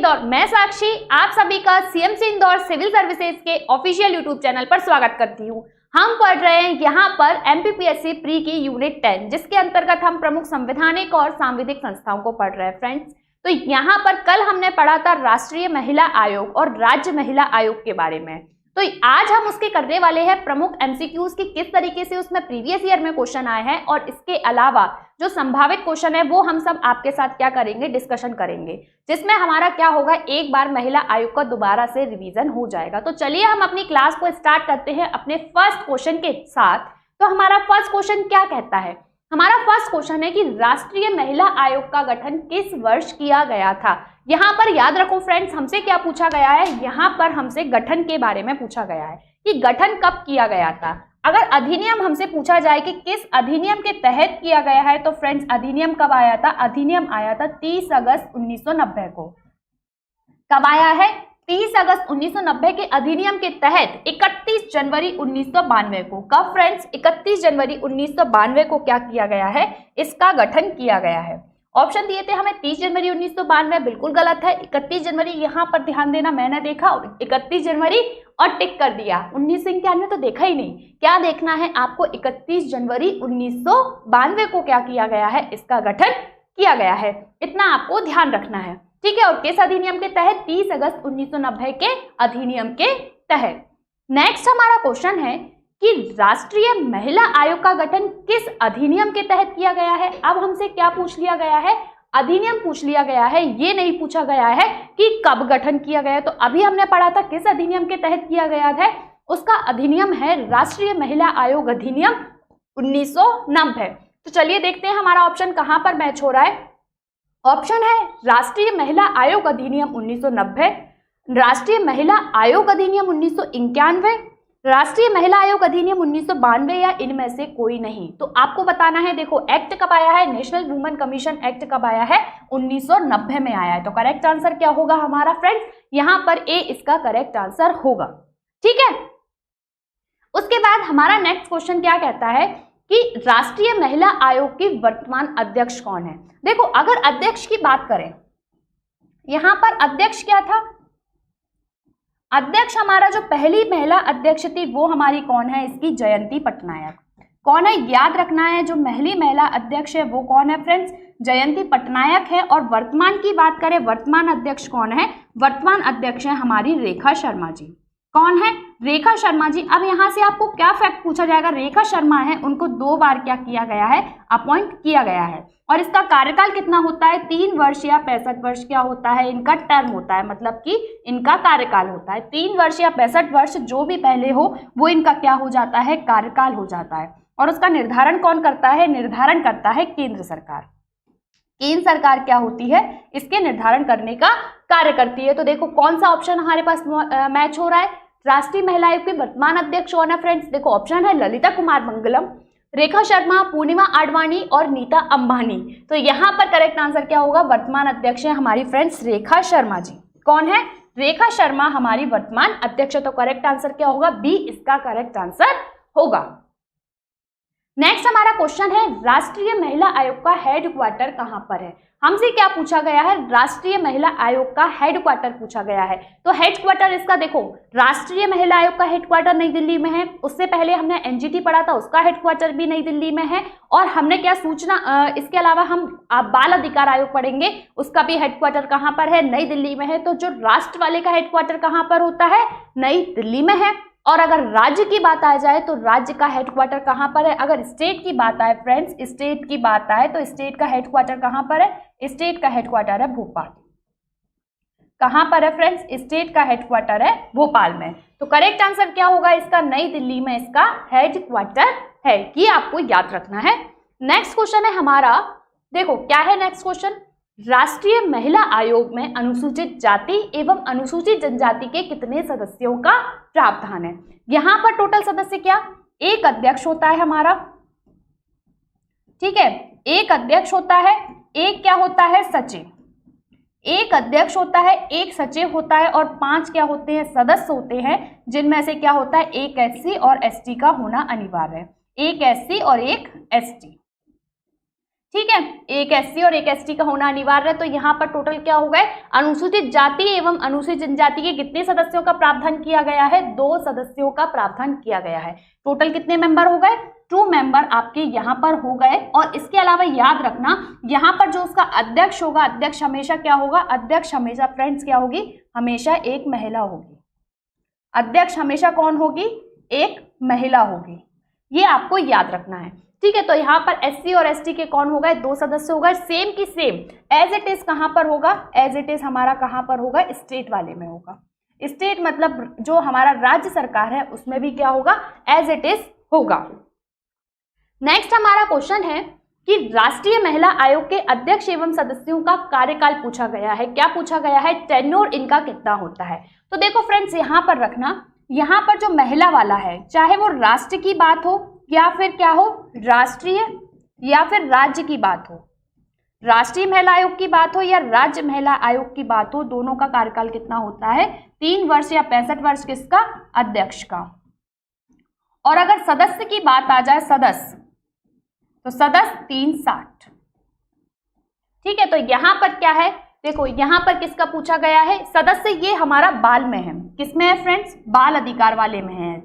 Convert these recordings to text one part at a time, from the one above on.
इंदौर, मैं साक्षी आप सभी का सीएमसी इंदौर सिविल सर्विसेज के ऑफिशियल यूट्यूब चैनल पर स्वागत करती हूँ। हम पढ़ रहे हैं यहाँ पर एमपीपीएससी प्री की यूनिट 10, जिसके अंतर्गत हम प्रमुख संवैधानिक और सांविधिक संस्थाओं को पढ़ रहे हैं फ्रेंड्स। तो यहाँ पर कल हमने पढ़ा था राष्ट्रीय महिला आयोग और राज्य महिला आयोग के बारे में। तो आज हम उसके करने वाले हैं प्रमुख एमसीक्यूज की किस तरीके से उसमें प्रीवियस ईयर में क्वेश्चन आए हैं, और इसके अलावा जो संभावित क्वेश्चन है वो हम सब आपके साथ क्या करेंगे, डिस्कशन करेंगे, जिसमें हमारा क्या होगा, एक बार महिला आयोग का दोबारा से रिवीजन हो जाएगा। तो चलिए हम अपनी क्लास को स्टार्ट करते हैं अपने फर्स्ट क्वेश्चन के साथ। तो हमारा फर्स्ट क्वेश्चन क्या कहता है, हमारा फर्स्ट क्वेश्चन है कि राष्ट्रीय महिला आयोग का गठन किस वर्ष किया गया था। यहाँ पर याद रखो फ्रेंड्स, हमसे क्या पूछा गया है, यहाँ पर हमसे गठन के बारे में पूछा गया है कि गठन कब किया गया था। अगर अधिनियम हमसे पूछा जाए कि किस अधिनियम के तहत किया गया है, तो फ्रेंड्स अधिनियम कब आया था, अधिनियम आया था 30 अगस्त 1990 को। कब आया है, 30 अगस्त 1990 के अधिनियम के तहत 31 जनवरी 1992 को। कब फ्रेंड्स, 31 जनवरी 1992 को क्या किया गया है, इसका गठन किया गया है। ऑप्शन दिए थे हमें 30 जनवरी 1992, बिल्कुल गलत है। 31 जनवरी यहाँ पर ध्यान देना, मैंने देखा 31 जनवरी और टिक कर दिया। 1991 तो देखा ही नहीं, क्या देखना है आपको, 31 जनवरी 1992 को क्या किया गया है, इसका गठन किया गया है, इतना आपको ध्यान रखना है, ठीक है। और किस अधिनियम के तहत, 30 अगस्त 1990 के अधिनियम के तहत। नेक्स्ट हमारा क्वेश्चन है कि राष्ट्रीय महिला आयोग का गठन किस अधिनियम के तहत किया गया है। अब हमसे क्या पूछ लिया गया है, अधिनियम पूछ लिया गया है, ये नहीं पूछा गया है कि कब गठन किया गया है। तो अभी हमने पढ़ा था किस अधिनियम के तहत किया गया है, उसका अधिनियम है राष्ट्रीय महिला आयोग अधिनियम 1990। तो चलिए देखते हैं हमारा ऑप्शन कहां पर मैच हो रहा है। ऑप्शन है राष्ट्रीय महिला आयोग अधिनियम 1990, राष्ट्रीय महिला आयोग अधिनियम 1991, राष्ट्रीय महिला आयोग अधिनियम 1992 या इनमें से कोई नहीं। तो आपको बताना है, देखो एक्ट कब आया है, नेशनल वुमेन कमीशन एक्ट कब आया है, 1990 में आया है। तो करेक्ट आंसर क्या होगा हमारा फ्रेंड्स, यहाँ पर ए इसका करेक्ट आंसर होगा, ठीक है। उसके बाद हमारा नेक्स्ट क्वेश्चन क्या कहता है कि राष्ट्रीय महिला आयोग की वर्तमान अध्यक्ष कौन है। देखो अगर अध्यक्ष की बात करें, यहां पर अध्यक्ष क्या था, अध्यक्ष हमारा जो पहली महिला अध्यक्ष थी वो हमारी कौन है, इसकी जयंती पटनायक। कौन है, याद रखना है, जो पहली महिला अध्यक्ष है वो कौन है फ्रेंड्स, जयंती पटनायक है। और वर्तमान की बात करें, वर्तमान अध्यक्ष कौन है, वर्तमान अध्यक्ष है हमारी रेखा शर्मा जी। कौन है, रेखा शर्मा जी। अब यहाँ से आपको क्या फैक्ट पूछा जाएगा, रेखा शर्मा है, उनको 2 बार क्या किया गया है, अपॉइंट किया गया है। और इसका कार्यकाल कितना होता है, 3 वर्ष या 65 वर्ष क्या होता है, इनका टर्म होता है, मतलब कि इनका कार्यकाल होता है 3 वर्ष या 65 वर्ष, जो भी पहले हो वो इनका क्या हो जाता है, कार्यकाल हो जाता है। और उसका निर्धारण कौन करता है, निर्धारण करता है केंद्र सरकार। केंद्र सरकार क्या होती है, इसके निर्धारण करने का कार्य करती है। तो देखो कौन सा ऑप्शन हमारे पास मैच हो रहा है, राष्ट्रीय महिला आयोग के वर्तमान अध्यक्ष कौन है फ्रेंड्स। देखो ऑप्शन है ललिता कुमार मंगलम, रेखा शर्मा, पूर्णिमा आडवाणी और नीता अंबानी। तो यहाँ पर करेक्ट आंसर क्या होगा, वर्तमान अध्यक्ष है हमारी फ्रेंड्स रेखा शर्मा जी। कौन है, रेखा शर्मा हमारी वर्तमान अध्यक्ष। तो करेक्ट आंसर क्या होगा, बी इसका करेक्ट आंसर होगा। नेक्स्ट हमारा क्वेश्चन है राष्ट्रीय महिला आयोग का हेडक्वार्टर कहां पर है। हमसे क्या पूछा गया है, राष्ट्रीय महिला आयोग का हेडक्वार्टर पूछा गया है। तो हेडक्वार्टर इसका देखो, राष्ट्रीय महिला आयोग का हेडक्वार्टर नई दिल्ली में है, उससे पहले हमने एनजीटी पढ़ा था, उसका हेडक्वार्टर भी नई दिल्ली में है। और हमने क्या सूचना, इसके अलावा हम बाल अधिकार आयोग पढ़ेंगे, उसका भी हेडक्वार्टर कहां पर है, नई दिल्ली में है। तो जो राष्ट्र वाले का हेडक्वार्टर कहां पर होता है, नई दिल्ली में है। और अगर राज्य की बात आ जाए तो राज्य का हेडक्वार्टर कहां पर है। अगर स्टेट की बात आए फ्रेंड्स, स्टेट की बात आए तो स्टेट का हेडक्वार्टर कहां पर है, स्टेट का हेडक्वार्टर है भोपाल। कहां पर है फ्रेंड्स, स्टेट का हेडक्वार्टर है भोपाल में। तो करेक्ट आंसर क्या होगा इसका, नई दिल्ली में इसका हेडक्वार्टर है, ये आपको याद रखना है। नेक्स्ट क्वेश्चन है हमारा, देखो क्या है नेक्स्ट क्वेश्चन, राष्ट्रीय महिला आयोग में अनुसूचित जाति एवं अनुसूचित जनजाति के कितने सदस्यों का प्रावधान है। यहां पर टोटल सदस्य क्या, एक अध्यक्ष होता है हमारा, ठीक है, एक अध्यक्ष होता है, एक क्या होता है, सचिव। एक अध्यक्ष होता है, एक सचिव होता है और 5 क्या होते हैं, सदस्य होते हैं, जिनमें से क्या होता है, एक एससी और एसटी का होना अनिवार्य है, एक एससी और एक एसटी। ठीक है, एक एससी और एक एसटी का होना अनिवार्य है। तो यहाँ पर टोटल क्या हो गए, अनुसूचित जाति एवं अनुसूचित जनजाति के कितने सदस्यों का प्रावधान किया गया है, 2 सदस्यों का प्रावधान किया गया है। टोटल कितने मेंबर हो गए, 2 मेंबर आपके यहाँ पर हो गए। और इसके अलावा याद रखना यहाँ पर जो उसका अध्यक्ष होगा, अध्यक्ष हमेशा क्या होगा, अध्यक्ष हमेशा फ्रेंड्स क्या होगी, हमेशा एक महिला होगी। अध्यक्ष हमेशा कौन होगी, एक महिला होगी, ये आपको याद रखना है। ठीक है, तो यहाँ पर एससी और एसटी के कौन हो गए, 2 सदस्य हो गए। सेम की सेम एज इट इज कहाँ पर होगा, एज इट इज हमारा कहाँ पर होगा, स्टेट वाले में होगा। स्टेट मतलब जो हमारा राज्य सरकार है उसमें भी क्या होगा, एज इट इज होगा। नेक्स्ट हमारा क्वेश्चन है कि राष्ट्रीय महिला आयोग के अध्यक्ष एवं सदस्यों का कार्यकाल पूछा गया है। क्या पूछा गया है, टेन्योर इनका कितना होता है। तो देखो फ्रेंड्स, यहाँ पर रखना, यहाँ पर जो महिला वाला है, चाहे वो राष्ट्र की बात हो या फिर क्या हो, राष्ट्रीय या फिर राज्य की बात हो, राष्ट्रीय महिला आयोग की बात हो या राज्य महिला आयोग की बात हो, दोनों का कार्यकाल कितना होता है, 3 वर्ष या 65 वर्ष किसका, अध्यक्ष का। और अगर सदस्य की बात आ जाए, सदस्य, तो सदस्य 360। ठीक है, तो यहां पर क्या है, देखो यहां पर किसका पूछा गया है, सदस्य, ये हमारा बाल में है, किसमें है फ्रेंड्स, बाल अधिकार वाले में है।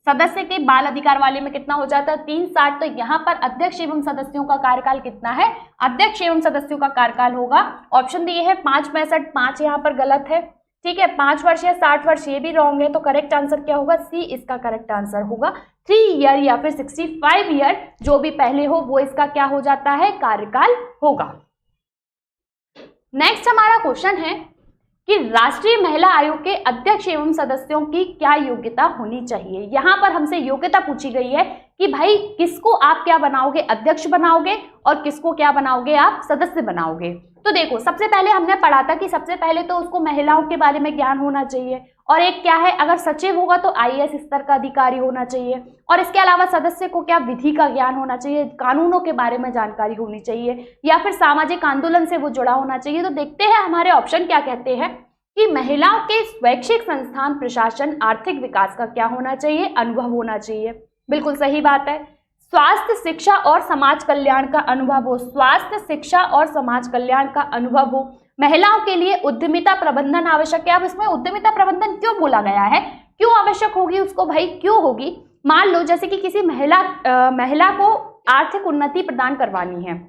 सदस्य के बाल अधिकार वाले में कितना हो जाता है, 360। तो यहाँ पर अध्यक्ष एवं सदस्यों का कार्यकाल कितना है, अध्यक्ष एवं सदस्यों का कार्यकाल होगा, ऑप्शन दिए है 5 65, 5 यहाँ पर गलत है। ठीक है, 5 वर्ष या 60 वर्ष ये भी रॉन्ग है। तो करेक्ट आंसर क्या होगा, सी इसका करेक्ट आंसर होगा। 3 ईयर या फिर 65 ईयर, जो भी पहले हो वो इसका क्या हो जाता है, कार्यकाल होगा। नेक्स्ट हमारा क्वेश्चन है कि राष्ट्रीय महिला आयोग के अध्यक्ष एवं सदस्यों की क्या योग्यता होनी चाहिए। यहाँ पर हमसे योग्यता पूछी गई है कि भाई किसको आप क्या बनाओगे, अध्यक्ष बनाओगे, और किसको क्या बनाओगे, आप सदस्य बनाओगे। तो देखो, सबसे पहले हमने पढ़ा था कि सबसे पहले तो उसको महिलाओं के बारे में ज्ञान होना चाहिए, और एक क्या है, अगर सचिव होगा तो IAS स्तर का अधिकारी होना चाहिए, और इसके अलावा सदस्य को क्या, विधि का ज्ञान होना चाहिए, कानूनों के बारे में जानकारी होनी चाहिए, या फिर सामाजिक आंदोलन से वो जुड़ा होना चाहिए। तो देखते हैं हमारे ऑप्शन क्या कहते हैं कि महिलाओं के स्वैच्छिक संस्थान, प्रशासन, आर्थिक विकास का क्या होना चाहिए, अनुभव होना चाहिए। बिल्कुल सही बात है। स्वास्थ्य, शिक्षा और समाज कल्याण का अनुभव हो, स्वास्थ्य, शिक्षा और समाज कल्याण का अनुभव हो। महिलाओं के लिए उद्यमिता प्रबंधन आवश्यक है। अब इसमें उद्यमिता प्रबंधन क्यों बोला गया है, क्यों आवश्यक होगी उसको, भाई क्यों होगी। मान लो जैसे कि किसी महिला को आर्थिक उन्नति प्रदान करवानी है,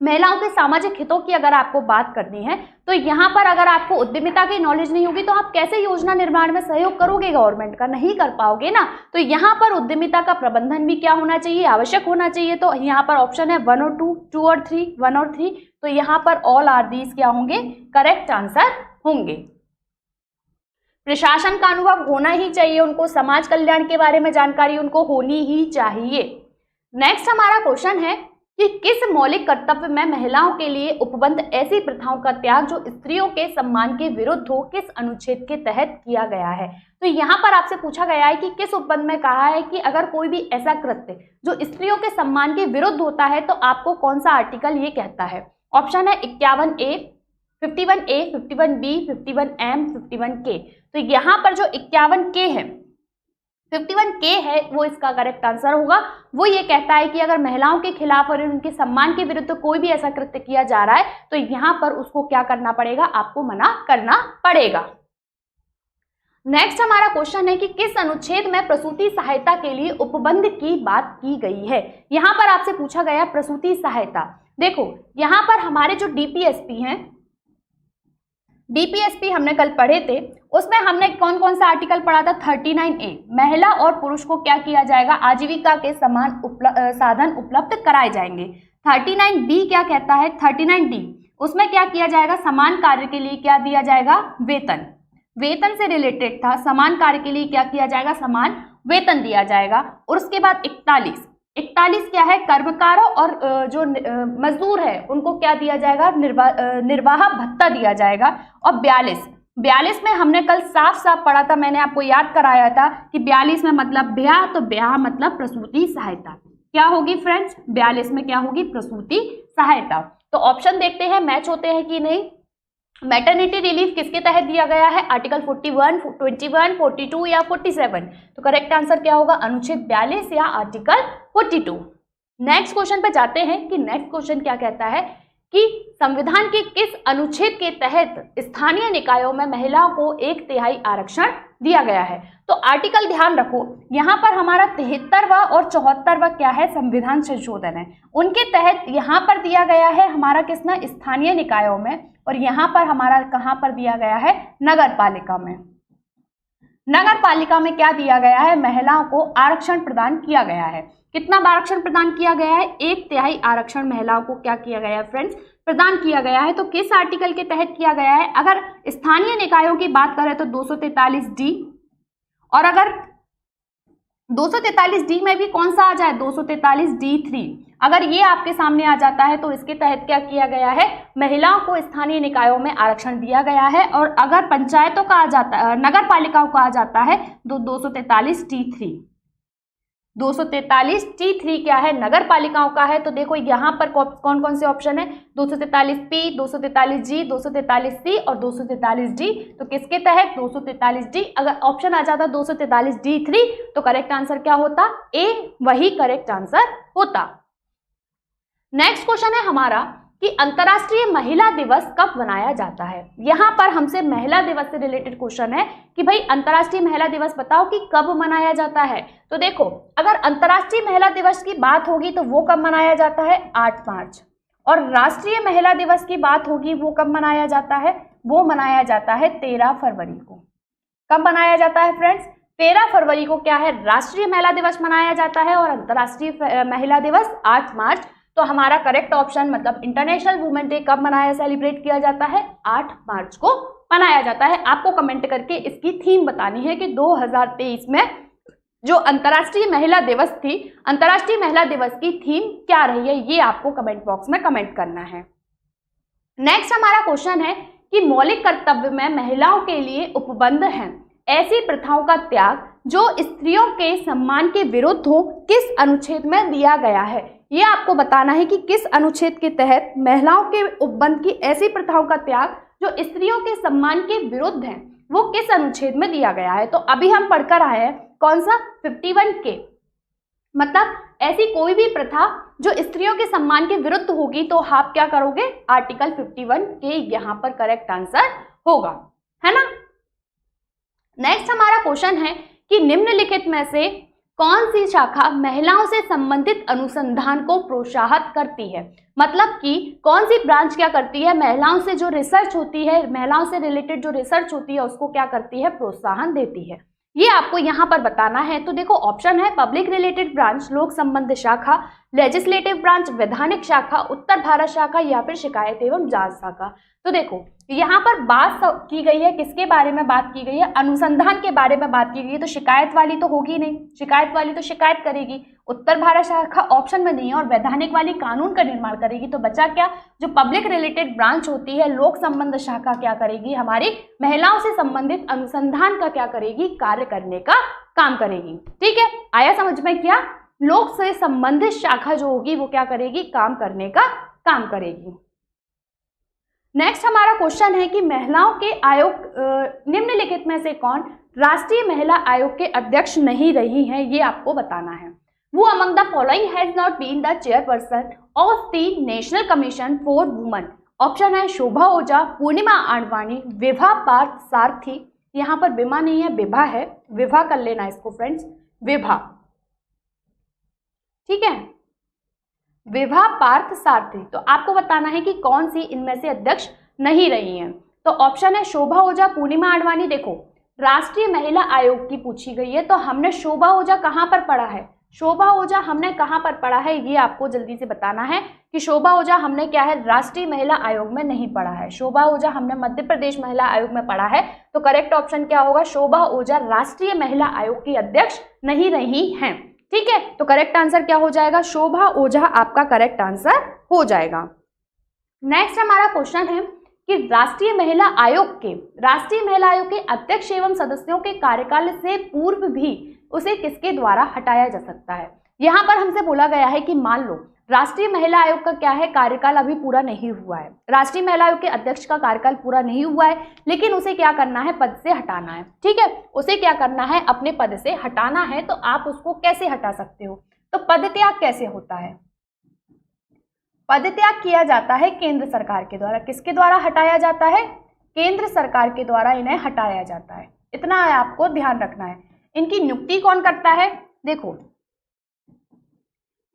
महिलाओं के सामाजिक हितों की अगर आपको बात करनी है, तो यहाँ पर अगर आपको उद्यमिता की नॉलेज नहीं होगी तो आप कैसे योजना निर्माण में सहयोग करोगे, गवर्नमेंट का नहीं कर पाओगे ना। तो यहाँ पर उद्यमिता का प्रबंधन भी क्या होना चाहिए, आवश्यक होना चाहिए। तो यहाँ पर ऑप्शन है 1 और 2, 2 और 3, 1 और 3। तो यहाँ पर ऑल आर दीज क्या होंगे, करेक्ट आंसर होंगे। प्रशासन का अनुभव होना ही चाहिए उनको, समाज कल्याण के बारे में जानकारी उनको होनी ही चाहिए। नेक्स्ट हमारा क्वेश्चन है कि किस मौलिक कर्तव्य में महिलाओं के लिए उपबंध ऐसी प्रथाओं का त्याग जो स्त्रियों के सम्मान के विरुद्ध हो, किस अनुच्छेद के तहत किया गया है। तो यहाँ पर आपसे पूछा गया है कि किस उपबंध में कहा है कि अगर कोई भी ऐसा कृत्य जो स्त्रियों के सम्मान के विरुद्ध होता है तो आपको कौन सा आर्टिकल ये कहता है। ऑप्शन है 51A, 51A, 51B, 51M, 51K। तो यहाँ पर जो 51K है, 51K है, वो इसका करेक्ट आंसर होगा। वो ये कहता है कि अगर महिलाओं के खिलाफ और उनके सम्मान के विरुद्ध कोई भी ऐसा कृत्य किया जा रहा है तो यहाँ पर उसको क्या करना पड़ेगा, आपको मना करना पड़ेगा। नेक्स्ट हमारा क्वेश्चन है कि किस अनुच्छेद में प्रसूति सहायता के लिए उपबंध की बात की गई है। यहाँ पर आपसे पूछा गया प्रसूति सहायता। देखो यहाँ पर हमारे जो DPSP हैं, DPSP हमने कल पढ़े थे, उसमें हमने कौन कौन सा आर्टिकल पढ़ा था, 39A, महिला और पुरुष को क्या किया जाएगा, आजीविका के समान साधन उपलब्ध कराए जाएंगे। 39B क्या कहता है, 39D, उसमें क्या किया जाएगा, समान कार्य के लिए क्या दिया जाएगा, वेतन। वेतन से रिलेटेड था, समान कार्य के लिए क्या किया जाएगा, समान वेतन दिया जाएगा। और उसके बाद 41 क्या है, कर्मकारों और जो मजदूर है उनको क्या दिया जाएगा, निर्वाह भत्ता दिया जाएगा। और 42 में हमने कल साफ साफ पढ़ा था, मैंने आपको याद कराया था कि 42 में मतलब ब्याह, तो ब्याह मतलब प्रसूति सहायता क्या होगी फ्रेंड्स, 42 में क्या होगी, प्रसूति सहायता। तो ऑप्शन देखते हैं मैच होते हैं कि नहीं। मैटरनिटी रिलीफ किसके तहत दिया गया है, आर्टिकल 41, 21, 42 या 47। तो करेक्ट आंसर क्या होगा, अनुच्छेद 42 या आर्टिकल 42। नेक्स्ट क्वेश्चन पे जाते हैं कि नेक्स्ट क्वेश्चन क्या कहता है कि संविधान के किस अनुच्छेद के तहत स्थानीय निकायों में महिलाओं को 1/3 आरक्षण दिया गया है। तो आर्टिकल ध्यान रखो, यहाँ पर हमारा 73वां और 74वां क्या है, संविधान संशोधन है, उनके तहत यहाँ पर दिया गया है हमारा किसना, स्थानीय निकायों में, और यहाँ पर हमारा कहाँ पर दिया गया है, नगर पालिका में। नगर पालिका में क्या दिया गया है, महिलाओं को आरक्षण प्रदान किया गया है। कितना आरक्षण प्रदान किया गया है, 1/3 आरक्षण महिलाओं को क्या किया गया है फ्रेंड्स, प्रदान किया गया है। तो किस आर्टिकल के तहत किया गया है, अगर स्थानीय निकायों की बात करें तो 243D, और अगर 243D में भी कौन सा आ जाए, 243D3, अगर ये आपके सामने आ जाता है तो इसके तहत क्या किया गया है, महिलाओं को स्थानीय निकायों में आरक्षण दिया गया है। और अगर पंचायतों का आ जाता है, नगर पालिकाओं का आ जाता है तो 243D3, 243D3 क्या है, नगर पालिकाओं का है। तो देखो यहाँ पर कौन कौन से ऑप्शन है, 243P, 243G, 243C और 243D। तो किसके तहत, 243D। अगर ऑप्शन आ जाता 243D3 तो करेक्ट आंसर क्या होता, ए, वही करेक्ट आंसर होता। नेक्स्ट क्वेश्चन है हमारा कि अंतर्राष्ट्रीय महिला दिवस कब मनाया जाता है। यहाँ पर हमसे महिला दिवस से रिलेटेड क्वेश्चन है कि भाई अंतर्राष्ट्रीय महिला दिवस बताओ कि कब मनाया जाता है। तो देखो, अगर अंतर्राष्ट्रीय महिला दिवस की बात होगी तो वो कब मनाया जाता है, 8 मार्च, और राष्ट्रीय महिला दिवस की बात होगी वो कब मनाया जाता है, वो मनाया जाता है 13 फरवरी को। कब मनाया जाता है फ्रेंड्स, 13 फरवरी को क्या है, राष्ट्रीय महिला दिवस मनाया जाता है, और अंतर्राष्ट्रीय महिला दिवस 8 मार्च। तो हमारा करेक्ट ऑप्शन मतलब इंटरनेशनल वुमेन डे कब मनाया, सेलिब्रेट किया जाता है, 8 मार्च को मनाया जाता है। आपको कमेंट करके इसकी थीम बतानी है कि 2023 में जो अंतर्राष्ट्रीय महिला दिवस थी, अंतर्राष्ट्रीय महिला दिवस की थीम क्या रही है, ये आपको कमेंट बॉक्स में कमेंट करना है। नेक्स्ट हमारा क्वेश्चन है कि मौलिक कर्तव्य में महिलाओं के लिए उपबंध हैं ऐसी प्रथाओं का त्याग जो स्त्रियों के सम्मान के विरुद्ध हो, किस अनुच्छेद में दिया गया है। ये आपको बताना है कि किस अनुच्छेद के तहत महिलाओं के उपबंध की ऐसी प्रथाओं का त्याग जो स्त्रियों के सम्मान के विरुद्ध है, वो किस अनुच्छेद में दिया गया है। तो अभी हम पढ़कर आए हैं कौन सा, 51K, मतलब ऐसी कोई भी प्रथा जो स्त्रियों के सम्मान के विरुद्ध होगी तो आप क्या करोगे, आर्टिकल 51K यहाँ पर करेक्ट आंसर होगा, है ना। नेक्स्ट हमारा क्वेश्चन है कि निम्नलिखित में से कौन सी शाखा महिलाओं से संबंधित अनुसंधान को प्रोत्साहित करती है। मतलब कि कौन सी ब्रांच क्या करती है, महिलाओं से जो रिसर्च होती है, महिलाओं से रिलेटेड जो रिसर्च होती है उसको क्या करती है, प्रोत्साहन देती है। ये आपको यहाँ पर बताना है। तो देखो ऑप्शन है पब्लिक रिलेटेड ब्रांच, लोक संबंध शाखा, लेजिस्लेटिव ब्रांच, वैधानिक शाखा, उत्तर भारत शाखा या फिर शिकायत एवं जांच शाखा। तो देखो यहाँ पर बात की गई है, किसके बारे में बात की गई है, अनुसंधान के बारे में बात की गई है। तो शिकायत वाली तो होगी नहीं, शिकायत वाली तो शिकायत करेगी, उत्तर भारत शाखा ऑप्शन में नहीं है, और वैधानिक वाली कानून का निर्माण करेगी। तो बचा क्या, जो पब्लिक रिलेटेड ब्रांच होती है, लोक संबंध शाखा क्या करेगी, हमारी महिलाओं से संबंधित अनुसंधान का क्या करेगी, कार्य करने का काम करेगी। ठीक है, आया समझ में, क्या लोक से संबंधित शाखा जो होगी वो क्या करेगी, काम करने का काम करेगी। नेक्स्ट हमारा क्वेश्चन है कि महिलाओं के आयोग निम्नलिखित में से कौन राष्ट्रीय महिला आयोग के अध्यक्ष नहीं रही हैं, ये आपको बताना है। वो among the following has not been the chairperson of the National Commission for Women. Option है शोभा ओझा, पूर्णिमा आडवाणी, विभा पार्थ सारथी। यहाँ पर विमा नहीं है, विभा है, विभा कर लेना इसको फ्रेंड्स, विभा, ठीक है, विभा पार्थ सारथी। तो आपको बताना है कि कौन सी इनमें से अध्यक्ष नहीं रही हैं। तो ऑप्शन है शोभा ओझा, पूर्णिमा आडवाणी। देखो राष्ट्रीय महिला आयोग की पूछी गई है, तो हमने शोभा ओझा कहाँ पर पढ़ा है, शोभा ओझा हमने कहाँ पर पढ़ा है, ये आपको जल्दी से बताना है कि शोभा ओझा हमने क्या है, राष्ट्रीय महिला आयोग में नहीं पढ़ा है। शोभा ओझा हमने मध्य प्रदेश महिला आयोग में पढ़ा है। तो करेक्ट ऑप्शन क्या होगा, शोभा ओझा राष्ट्रीय महिला आयोग की अध्यक्ष नहीं रही हैं। ठीक है, तो करेक्ट आंसर क्या हो जाएगा, शोभा ओझा आपका करेक्ट आंसर हो जाएगा। नेक्स्ट हमारा क्वेश्चन है कि राष्ट्रीय महिला आयोग के अध्यक्ष एवं सदस्यों के कार्यकाल से पूर्व भी उसे किसके द्वारा हटाया जा सकता है। यहाँ पर हमसे बोला गया है कि मान लो राष्ट्रीय महिला आयोग का क्या है, कार्यकाल अभी पूरा नहीं हुआ है, राष्ट्रीय महिला आयोग के अध्यक्ष का कार्यकाल पूरा नहीं हुआ है, लेकिन उसे क्या करना है, पद से हटाना है। ठीक है, उसे क्या करना है, अपने पद से हटाना है। तो आप उसको कैसे हटा सकते हो, तो पद त्याग कैसे होता है, पदत्याग किया जाता है केंद्र सरकार के द्वारा। किसके द्वारा हटाया जाता है? केंद्र सरकार के द्वारा इन्हें हटाया जाता है। इतना आपको ध्यान रखना है। इनकी नियुक्ति कौन करता है? देखो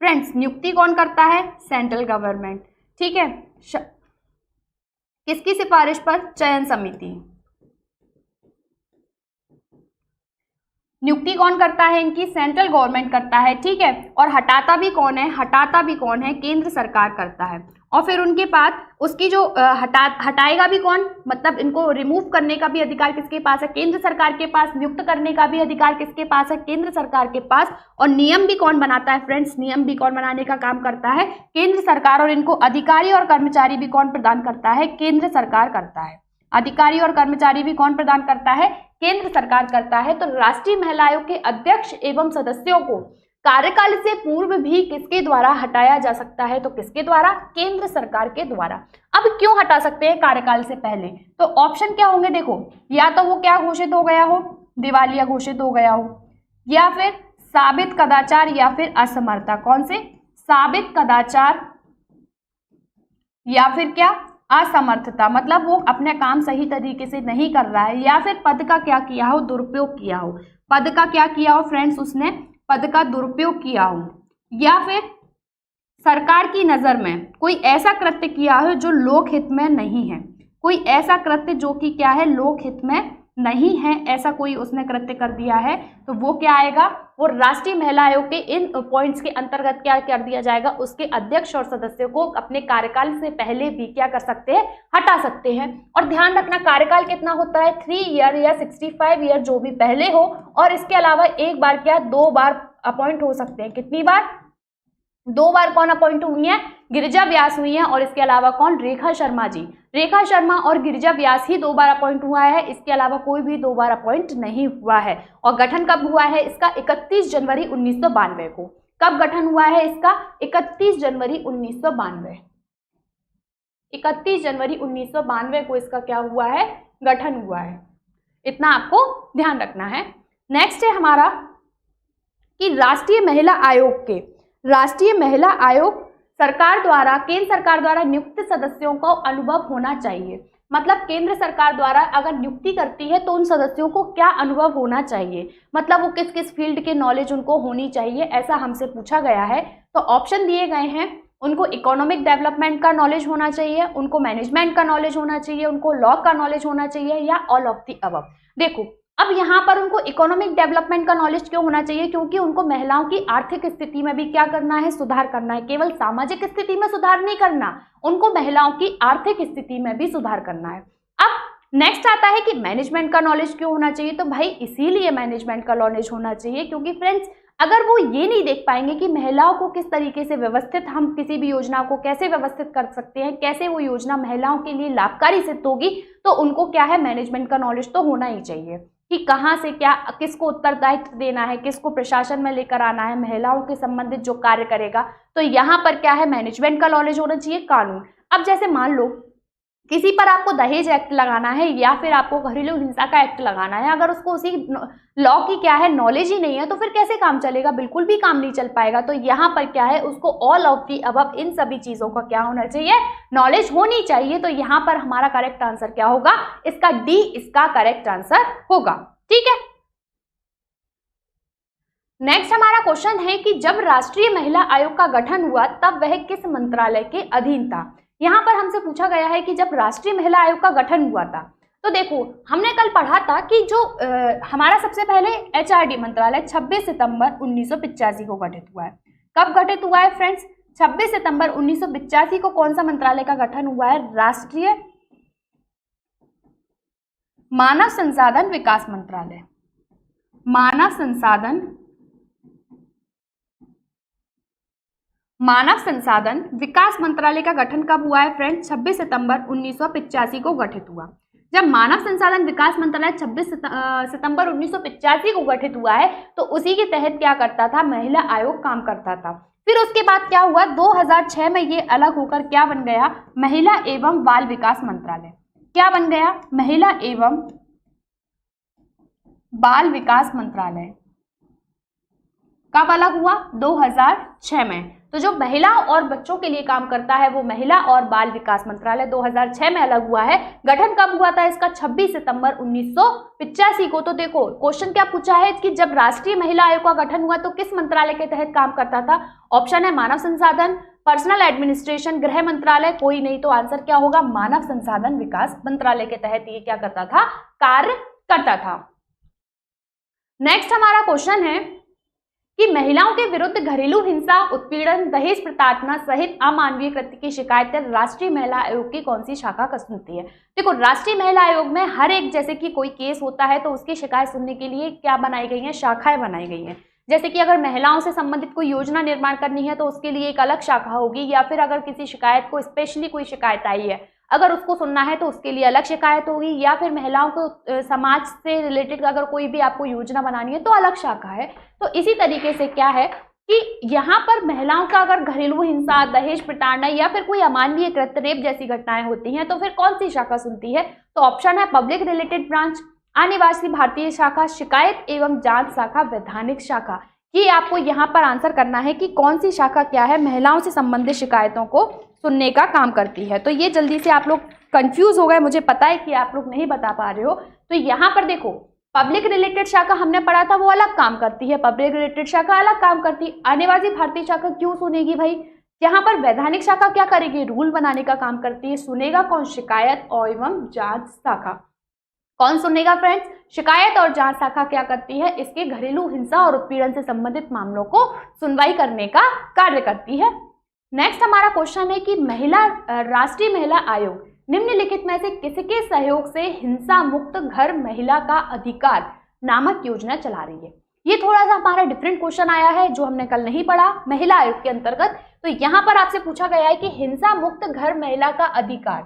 फ्रेंड्स, नियुक्ति कौन करता है? Central government. ठीक है, किसकी सिफारिश पर? चयन समिति। नियुक्ति कौन करता है इनकी? सेंट्रल गवर्नमेंट करता है। ठीक है, और हटाता भी कौन है? हटाता भी कौन है? केंद्र सरकार करता है। और फिर उनके बाद उसकी जो हटाएगा भी कौन, मतलब इनको रिमूव करने का भी अधिकार किसके पास है? केंद्र सरकार के पास। नियुक्त करने का भी अधिकार किसके पास है? केंद्र सरकार के पास। और नियम भी कौन बनाता है फ्रेंड्स? नियम भी कौन बनाने का काम करता है? केंद्र सरकार। और इनको अधिकारी और कर्मचारी भी कौन प्रदान करता है? केंद्र सरकार करता है। अधिकारी और कर्मचारी भी कौन प्रदान करता है? केंद्र सरकार करता है। तो राष्ट्रीय महिला आयोग के अध्यक्ष एवं सदस्यों को कार्यकाल से पूर्व भी किसके द्वारा हटाया जा सकता है? तो किसके द्वारा? केंद्र सरकार के द्वारा। अब क्यों हटा सकते हैं कार्यकाल से पहले? तो ऑप्शन क्या होंगे? देखो, या तो वो क्या घोषित हो गया हो? दिवालिया घोषित हो गया हो, या फिर साबित कदाचार, या फिर असमर्थता। कौन से? साबित कदाचार या फिर क्या? असमर्थता, मतलब वो अपने काम सही तरीके से नहीं कर रहा है, या फिर पद का क्या किया हो? दुरुपयोग किया हो। पद का क्या किया हो फ्रेंड्स? उसने पद का दुरुपयोग किया हो, या फिर सरकार की नजर में कोई ऐसा कृत्य किया हो जो लोकहित में नहीं है। कोई ऐसा कृत्य जो कि क्या है? लोकहित में नहीं है, ऐसा कोई उसने कृत्य कर दिया है, तो वो क्या आएगा? वो राष्ट्रीय महिला आयोग के इन पॉइंट्स के अंतर्गत क्या कर दिया जाएगा? उसके अध्यक्ष और सदस्यों को अपने कार्यकाल से पहले भी क्या कर सकते हैं? हटा सकते हैं। और ध्यान रखना, कार्यकाल कितना होता है? 3 ईयर या 65 ईयर, जो भी पहले हो। और इसके अलावा एक बार क्या? 2 बार अपॉइंट हो सकते हैं। कितनी बार? 2 बार कौन अपॉइंट हुई है? गिरिजा व्यास हुई हैं। और इसके अलावा कौन? रेखा शर्मा जी। रेखा शर्मा और गिरिजा व्यास ही 2 बार अपॉइंट हुआ है, इसके अलावा कोई भी 2 बार अपॉइंट नहीं हुआ है। और गठन कब हुआ है इसका? 31 जनवरी 1992 को। कब गठन हुआ है इसका? 31 जनवरी 1992। 31 जनवरी 1992 को इसका क्या हुआ है? गठन हुआ है। इतना आपको ध्यान रखना है। नेक्स्ट है हमारा कि राष्ट्रीय महिला आयोग सरकार द्वारा, केंद्र सरकार द्वारा नियुक्त सदस्यों को अनुभव होना चाहिए। मतलब केंद्र सरकार द्वारा अगर नियुक्ति करती है तो उन सदस्यों को क्या अनुभव होना चाहिए? मतलब वो किस किस फील्ड के नॉलेज उनको होनी चाहिए, ऐसा हमसे पूछा गया है। तो ऑप्शन दिए गए हैं, उनको इकोनॉमिक डेवलपमेंट का नॉलेज होना चाहिए, उनको मैनेजमेंट का नॉलेज होना चाहिए, उनको लॉ का नॉलेज होना चाहिए, या ऑल ऑफ द अबव। देखो, अब यहाँ पर उनको इकोनॉमिक डेवलपमेंट का नॉलेज क्यों होना चाहिए? क्योंकि उनको महिलाओं की आर्थिक स्थिति में भी क्या करना है? सुधार करना है। केवल सामाजिक स्थिति में सुधार नहीं करना, उनको महिलाओं की आर्थिक स्थिति में भी सुधार करना है। अब नेक्स्ट आता है कि मैनेजमेंट का नॉलेज क्यों होना चाहिए? तो भाई इसीलिए मैनेजमेंट का नॉलेज होना चाहिए क्योंकि फ्रेंड्स, अगर वो ये नहीं देख पाएंगे कि महिलाओं को किस तरीके से व्यवस्थित, हम किसी भी योजना को कैसे व्यवस्थित कर सकते हैं, कैसे वो योजना महिलाओं के लिए लाभकारी सिद्ध होगी, तो उनको क्या है? मैनेजमेंट का नॉलेज तो होना ही चाहिए कि कहाँ से क्या, किसको उत्तरदायित्व देना है, किसको प्रशासन में लेकर आना है, महिलाओं के संबंधित जो कार्य करेगा। तो यहाँ पर क्या है? मैनेजमेंट का नॉलेज होना चाहिए। कानून, अब जैसे मान लो किसी पर आपको दहेज एक्ट लगाना है या फिर आपको घरेलू हिंसा का एक्ट लगाना है, अगर उसको उसी लॉ की क्या है? नॉलेज ही नहीं है, तो फिर कैसे काम चलेगा? बिल्कुल भी काम नहीं चल पाएगा। तो यहाँ पर क्या है? उसको ऑल ऑफ दी अबव, इन सभी चीजों का क्या होना चाहिए? नॉलेज होनी चाहिए। तो यहाँ पर हमारा करेक्ट आंसर क्या होगा? इसका डी इसका करेक्ट आंसर होगा। ठीक है, नेक्स्ट हमारा क्वेश्चन है कि जब राष्ट्रीय महिला आयोग का गठन हुआ तब वह किस मंत्रालय के अधीन था? यहाँ पर हमसे पूछा गया है कि जब राष्ट्रीय महिला आयोग का गठन हुआ था, तो देखो हमने कल पढ़ा था कि जो हमारा सबसे पहले HRD मंत्रालय 26 सितंबर 1985 को गठित हुआ है। कब गठित हुआ है फ्रेंड्स? 26 सितंबर 1985 को कौन सा मंत्रालय का गठन हुआ है? राष्ट्रीय मानव संसाधन विकास मंत्रालय। मानव संसाधन विकास मंत्रालय का गठन कब हुआ है फ्रेंड्स? 26 सितंबर 1985 को गठित हुआ। जब मानव संसाधन विकास मंत्रालय 26 सितंबर 1985 को गठित हुआ है तो उसी के तहत क्या करता था? महिला आयोग काम करता था। फिर उसके बाद क्या हुआ? 2006 में ये अलग होकर क्या बन गया? महिला एवं बाल विकास मंत्रालय। क्या बन गया? महिला एवं बाल विकास मंत्रालय। कब अलग हुआ? 2006 में। तो जो महिला और बच्चों के लिए काम करता है वो महिला और बाल विकास मंत्रालय 2006 में अलग हुआ है। गठन कब हुआ था इसका? 26 सितंबर 1985 को। तो देखो क्वेश्चन क्या पूछा है कि जब राष्ट्रीय महिला आयोग का गठन हुआ तो किस मंत्रालय के तहत काम करता था? ऑप्शन है मानव संसाधन, पर्सनल एडमिनिस्ट्रेशन, गृह मंत्रालय, कोई नहीं। तो आंसर क्या होगा? मानव संसाधन विकास मंत्रालय के तहत ये क्या करता था? कार्य करता था। नेक्स्ट हमारा क्वेश्चन है कि महिलाओं के विरुद्ध घरेलू हिंसा, उत्पीड़न, दहेज प्रताड़ना सहित अमानवीय कृत्य की शिकायतें राष्ट्रीय महिला आयोग की कौन सी शाखा का सुनती है? देखो राष्ट्रीय महिला आयोग में हर एक, जैसे कि कोई केस होता है तो उसकी शिकायत सुनने के लिए क्या बनाई गई है? शाखाएं बनाई गई हैं। जैसे कि अगर महिलाओं से संबंधित कोई योजना निर्माण करनी है तो उसके लिए एक अलग शाखा होगी, या फिर अगर किसी शिकायत को स्पेशली कोई शिकायत आई है अगर उसको सुनना है तो उसके लिए अलग शिकायत होगी, या फिर महिलाओं को समाज से रिलेटेड अगर कोई भी आपको योजना बनानी है तो अलग शाखा है। तो इसी तरीके से क्या है कि यहाँ पर महिलाओं का अगर घरेलू हिंसा, दहेज प्रताड़ना या फिर कोई अमानवीय कृत्य, रेप जैसी घटनाएं होती हैं तो फिर कौन सी शाखा सुनती है? तो ऑप्शन है पब्लिक रिलेटेड ब्रांच, अनिवासी भारतीय शाखा, शिकायत एवं जांच शाखा, वैधानिक शाखा। ये आपको यहाँ पर आंसर करना है कि कौन सी शाखा क्या है महिलाओं से संबंधित शिकायतों को सुनने का काम करती है। तो ये जल्दी से आप लोग कंफ्यूज हो गए, मुझे पता है कि आप लोग नहीं बता पा रहे हो। तो यहाँ पर देखो पब्लिक रिलेटेड शाखा हमने पढ़ा था वो अलग काम करती है, पब्लिक रिलेटेड शाखा अलग काम करती है। अनिवासी भारतीय शाखा क्यों सुनेगी भाई? यहाँ पर वैधानिक शाखा क्या करेगी? रूल बनाने का काम करती है। सुनेगा कौन? शिकायत और एवं जांच शाखा। कौन सुनेगा फ्रेंड्स? शिकायत और जांच शाखा क्या करती है? इसके घरेलू हिंसा और उत्पीड़न से संबंधित मामलों को सुनवाई करने का कार्य करती है। नेक्स्ट हमारा क्वेश्चन है कि राष्ट्रीय महिला आयोग निम्नलिखित में से किसके सहयोग से हिंसा मुक्त घर महिला का अधिकार नामक योजना चला रही है? ये थोड़ा सा हमारा डिफरेंट क्वेश्चन आया है जो हमने कल नहीं पढ़ा महिला आयोग के अंतर्गत। तो यहाँ पर आपसे पूछा गया है कि हिंसा मुक्त घर महिला का अधिकार,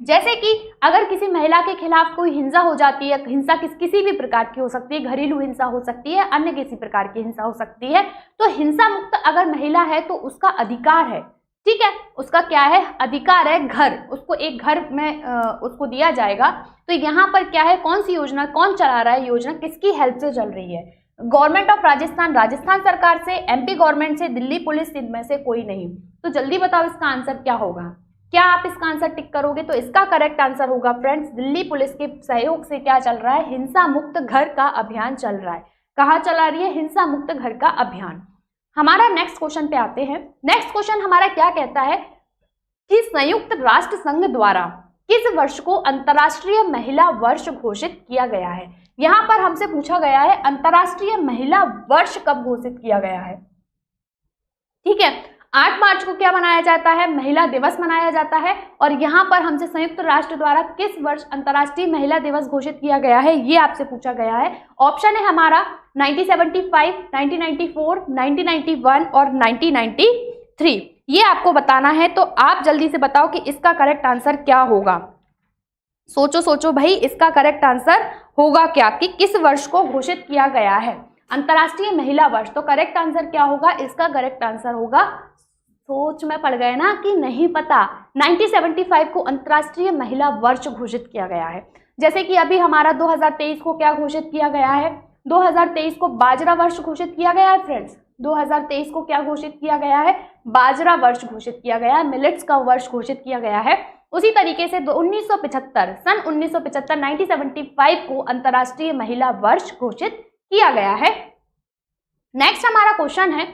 जैसे कि अगर किसी महिला के खिलाफ कोई हिंसा हो जाती है, हिंसा किसी भी प्रकार की हो सकती है, घरेलू हिंसा हो सकती है, अन्य किसी प्रकार की हिंसा हो सकती है, तो हिंसा मुक्त अगर महिला है तो उसका अधिकार है, ठीक है, उसका क्या है? अधिकार है घर, उसको एक घर में उसको दिया जाएगा। तो यहाँ पर क्या है? कौन सी योजना, कौन चला रहा है योजना, किसकी हेल्प से चल रही है? गवर्नमेंट ऑफ राजस्थान, राजस्थान सरकार से, एमपी गवर्नमेंट से, दिल्ली पुलिस, इनमें से कोई नहीं। तो जल्दी बताओ इसका आंसर क्या होगा? क्या आप इसका आंसर टिक करोगे? तो इसका करेक्ट आंसर होगा फ्रेंड्स, दिल्ली पुलिस के सहयोग से क्या चल रहा है? हिंसा मुक्त घर का अभियान चल रहा है। कहाँ चला रही है? हिंसा मुक्त घर का अभियान। हमारा नेक्स्ट क्वेश्चन पे आते हैं। नेक्स्ट क्वेश्चन हमारा क्या कहता है कि संयुक्त राष्ट्र संघ द्वारा किस वर्ष को अंतर्राष्ट्रीय महिला वर्ष घोषित किया गया है? यहाँ पर हमसे पूछा गया है अंतर्राष्ट्रीय महिला वर्ष कब घोषित किया गया है, ठीक है। 8 मार्च को क्या मनाया जाता है? महिला दिवस मनाया जाता है। और यहाँ पर हमसे संयुक्त राष्ट्र द्वारा किस वर्ष अंतर्राष्ट्रीय महिला दिवस घोषित किया गया है, ये आपसे पूछा गया है। ऑप्शन है हमारा 1975, 1994, 1991 और 1993। ये आपको बताना है, तो आप जल्दी से बताओ कि इसका करेक्ट आंसर क्या होगा। सोचो सोचो भाई, इसका करेक्ट आंसर होगा क्या कि किस वर्ष को घोषित किया गया है अंतर्राष्ट्रीय महिला वर्ष? तो करेक्ट आंसर क्या होगा? इसका करेक्ट आंसर होगा, सोच में पड़ गए ना कि नहीं पता, 1975 को अंतर्राष्ट्रीय महिला वर्ष घोषित किया गया है। जैसे कि अभी हमारा 2023 को क्या घोषित किया गया है? 2023 को बाजरा वर्ष घोषित किया गया है फ्रेंड्स। 2023 को क्या घोषित किया गया है? बाजरा वर्ष घोषित किया गया है, मिलेट्स का वर्ष घोषित किया गया है। उसी तरीके से 1975 सन 1975 1975 को अंतर्राष्ट्रीय महिला वर्ष घोषित किया गया है। नेक्स्ट हमारा क्वेश्चन है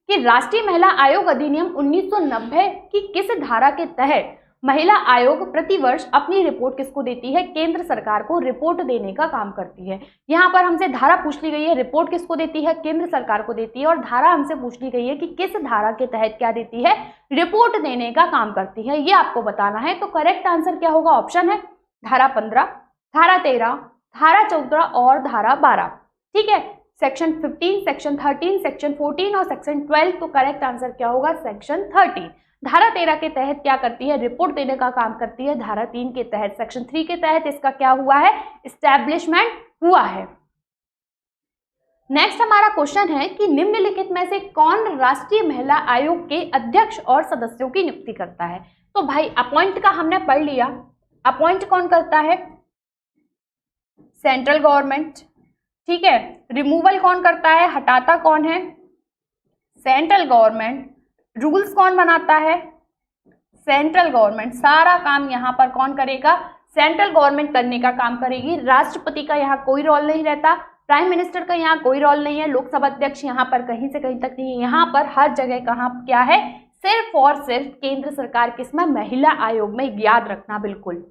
कि राष्ट्रीय महिला आयोग अधिनियम 1990 की किस धारा के तहत महिला आयोग प्रतिवर्ष अपनी रिपोर्ट किसको देती है? केंद्र सरकार को रिपोर्ट देने का काम करती है। यहाँ पर हमसे धारा पूछ ली गई है, रिपोर्ट किसको देती है? केंद्र सरकार को देती है। और धारा हमसे पूछ ली गई है कि किस धारा के तहत क्या देती है? रिपोर्ट देने का काम करती है। ये आपको बताना है। तो करेक्ट आंसर क्या होगा? ऑप्शन है धारा 15, धारा 13, धारा 14 और धारा 12, ठीक है। सेक्शन 15, सेक्शन 13, सेक्शन 14 और सेक्शन 12। तो करेक्ट आंसर क्या होगा? सेक्शन 13। धारा 13 के तहत क्या करती है? रिपोर्ट देने का काम करती है। धारा 3 के तहत, सेक्शन 3 के तहत इसका क्या हुआ है? एस्टैब्लिशमेंट हुआ है। नेक्स्ट हमारा क्वेश्चन है कि निम्नलिखित में से कौन राष्ट्रीय महिला आयोग के अध्यक्ष और सदस्यों की नियुक्ति करता है? तो भाई अपॉइंट का हमने पढ़ लिया। अपॉइंट कौन करता है? सेंट्रल गवर्नमेंट, ठीक है। रिमूवल कौन करता है? हटाता कौन है? Central government. रूल्स कौन बनाता है? Central government. सारा काम यहाँ पर कौन करेगा? सेंट्रल गवर्नमेंट करने का काम करेगी। राष्ट्रपति का यहाँ कोई रोल नहीं रहता, प्राइम मिनिस्टर का यहाँ कोई रोल नहीं है, लोकसभा अध्यक्ष यहाँ पर कहीं से कहीं तक नहीं है। यहाँ पर हर जगह कहाँ क्या है? सिर्फ और सिर्फ केंद्र सरकार किसमें? महिला आयोग में। याद रखना बिल्कुल।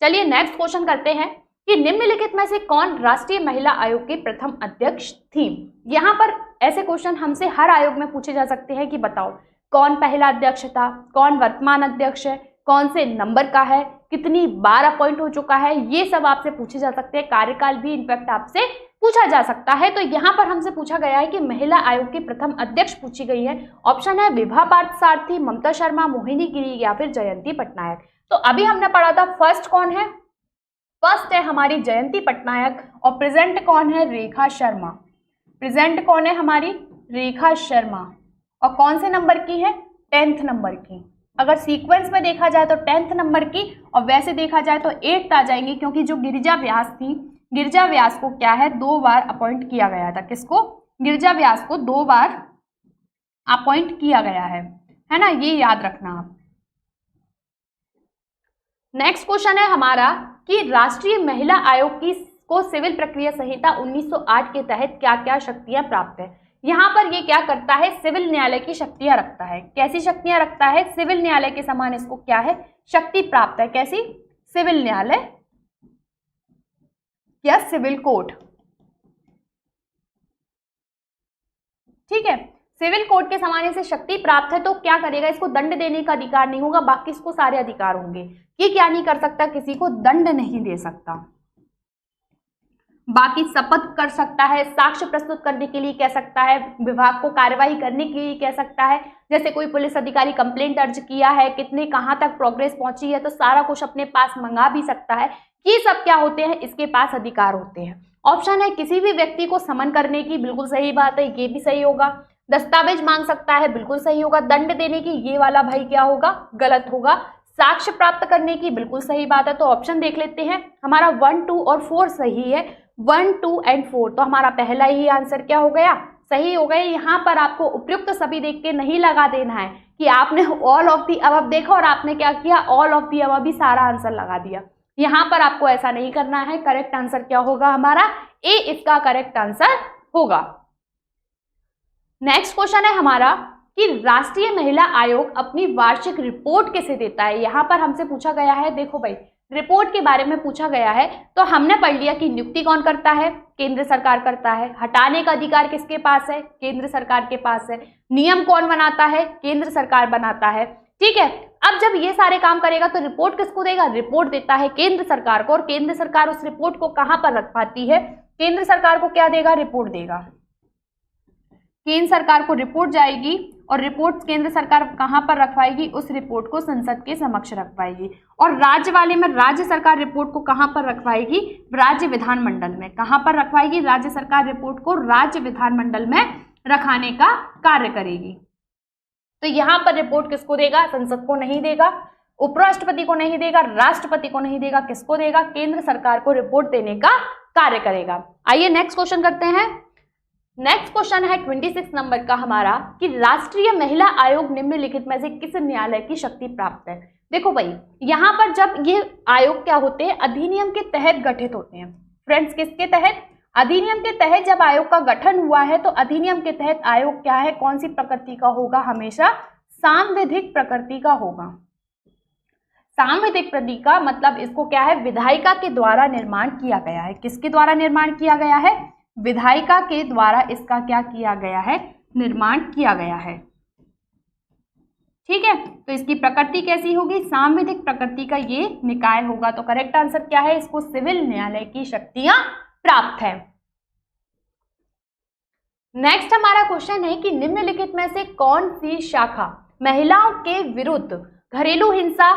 चलिए नेक्स्ट क्वेश्चन करते हैं कि निम्नलिखित में से कौन राष्ट्रीय महिला आयोग के प्रथम अध्यक्ष थी? यहाँ पर ऐसे क्वेश्चन हमसे हर आयोग में पूछे जा सकते हैं कि बताओ कौन पहला अध्यक्ष था, कौन वर्तमान अध्यक्ष है, कौन से नंबर का है, कितनी बार अपॉइंट हो चुका है, ये सब आपसे पूछे जा सकते हैं। कार्यकाल भी इनफैक्ट आपसे पूछा जा सकता है। तो यहाँ पर हमसे पूछा गया है कि महिला आयोग की प्रथम अध्यक्ष पूछी गई है। ऑप्शन है विभा पार्थसारथी, ममता शर्मा, मोहिनी गिरी या फिर जयंती पटनायक। तो अभी हमने पढ़ा था फर्स्ट कौन है? फर्स्ट है हमारी जयंती पटनायक और प्रेजेंट कौन है? रेखा शर्मा। प्रेजेंट कौन है हमारी? रेखा शर्मा। और कौन से नंबर की है? 10th नंबर की। अगर सीक्वेंस में देखा जाए तो 10th नंबर की, और वैसे देखा जाए तो 8th आ जाएंगी, क्योंकि जो गिरिजा व्यास थी, गिरिजा व्यास को क्या है 2 बार अपॉइंट किया गया था। किसको? गिरिजा व्यास को 2 बार अपॉइंट किया गया है ना, ये याद रखना आप। नेक्स्ट क्वेश्चन है हमारा कि राष्ट्रीय महिला आयोग को सिविल प्रक्रिया संहिता 1908 के तहत क्या क्या शक्तियां प्राप्त है? यहाँ पर ये क्या करता है? सिविल न्यायालय की शक्तियां रखता है। कैसी शक्तियां रखता है? सिविल न्यायालय के समान इसको क्या है? शक्ति प्राप्त है। कैसी? सिविल न्यायालय या सिविल कोर्ट। ठीक है, सिविल कोर्ट के समान इसे शक्ति प्राप्त है। तो क्या करेगा? इसको दंड देने का अधिकार नहीं होगा, बाकी इसको सारे अधिकार होंगे। ये क्या नहीं कर सकता? किसी को दंड नहीं दे सकता। बाकी शपथ कर सकता है, साक्ष्य प्रस्तुत करने के लिए कह सकता है, विभाग को कार्यवाही करने के लिए कह सकता है। जैसे कोई पुलिस अधिकारी कंप्लेंट दर्ज किया है, कितने कहाँ तक प्रोग्रेस पहुंची है, तो सारा कुछ अपने पास मंगा भी सकता है। ये सब क्या होते हैं? इसके पास अधिकार होते हैं। ऑप्शन है किसी भी व्यक्ति को समन करने की, बिल्कुल सही बात है, ये भी सही होगा। दस्तावेज मांग सकता है, बिल्कुल सही होगा। दंड देने की, ये वाला भाई क्या होगा? गलत होगा। साक्ष्य प्राप्त करने की, बिल्कुल सही बात है। तो ऑप्शन देख लेते हैं, हमारा 1, 2 और 4 सही है। 1, 2 एंड 4, तो हमारा पहला ही आंसर क्या हो गया? सही हो गया। यहाँ पर आपको उपयुक्त सभी देख के नहीं लगा देना है कि आपने ऑल ऑफ दी अबव देखा और आपने क्या किया? ऑल ऑफ दी अबव भी सारा आंसर लगा दिया। यहाँ पर आपको ऐसा नहीं करना है। करेक्ट आंसर क्या होगा हमारा? ए इसका करेक्ट आंसर होगा। नेक्स्ट क्वेश्चन है हमारा कि राष्ट्रीय महिला आयोग अपनी वार्षिक रिपोर्ट किसे देता है? यहाँ पर हमसे पूछा गया है, देखो भाई रिपोर्ट के बारे में पूछा गया है, तो हमने पढ़ लिया कि नियुक्ति कौन करता है? केंद्र सरकार करता है। हटाने का अधिकार किसके पास है? केंद्र सरकार के पास है। नियम कौन बनाता है? केंद्र सरकार बनाता है। ठीक है, अब जब ये सारे काम करेगा तो रिपोर्ट किसको देगा? रिपोर्ट देता है केंद्र सरकार को, और केंद्र सरकार उस रिपोर्ट को कहां पर रख पाती है? केंद्र सरकार को क्या देगा? रिपोर्ट देगा। केंद्र सरकार को रिपोर्ट जाएगी और रिपोर्ट केंद्र सरकार कहां पर रखवाएगी? उस रिपोर्ट को संसद के समक्ष रखवाएगी। और राज्य वाले में राज्य सरकार रिपोर्ट को कहां पर रखवाएगी? राज्य विधानमंडल में। कहां पर रखवाएगी? राज्य सरकार रिपोर्ट को राज्य विधानमंडल में रखाने का कार्य करेगी। तो यहाँ पर रिपोर्ट किसको देगा? संसद को नहीं देगा, उपराष्ट्रपति को नहीं देगा, राष्ट्रपति को नहीं देगा। किसको देगा? केंद्र सरकार को रिपोर्ट देने का कार्य करेगा। आइए नेक्स्ट क्वेश्चन करते हैं। नेक्स्ट क्वेश्चन है 26 नंबर का हमारा कि राष्ट्रीय महिला आयोग निम्नलिखित में से किस न्यायालय की शक्ति प्राप्त है? देखो भाई, यहाँ पर जब ये आयोग क्या होते हैं? अधिनियम के तहत गठित होते हैं। फ्रेंड्स, किसके तहत? अधिनियम के तहत जब आयोग का गठन हुआ है तो अधिनियम के तहत आयोग क्या है? कौन सी प्रकृति का होगा? हमेशा सांविधिक प्रकृति का होगा। सांविधिक प्रकृति का मतलब इसको क्या है? विधायिका के द्वारा निर्माण किया गया है। किसके द्वारा निर्माण किया गया है? विधायिका के द्वारा इसका क्या किया गया है? निर्माण किया गया है। ठीक है, तो इसकी प्रकृति कैसी होगी? सांविधिक प्रकृति का ये निकाय होगा। तो करेक्ट आंसर क्या है? इसको सिविल न्यायालय की शक्तियां प्राप्त है। नेक्स्ट हमारा क्वेश्चन है कि निम्नलिखित में से कौन सी शाखा महिलाओं के विरुद्ध घरेलू हिंसा,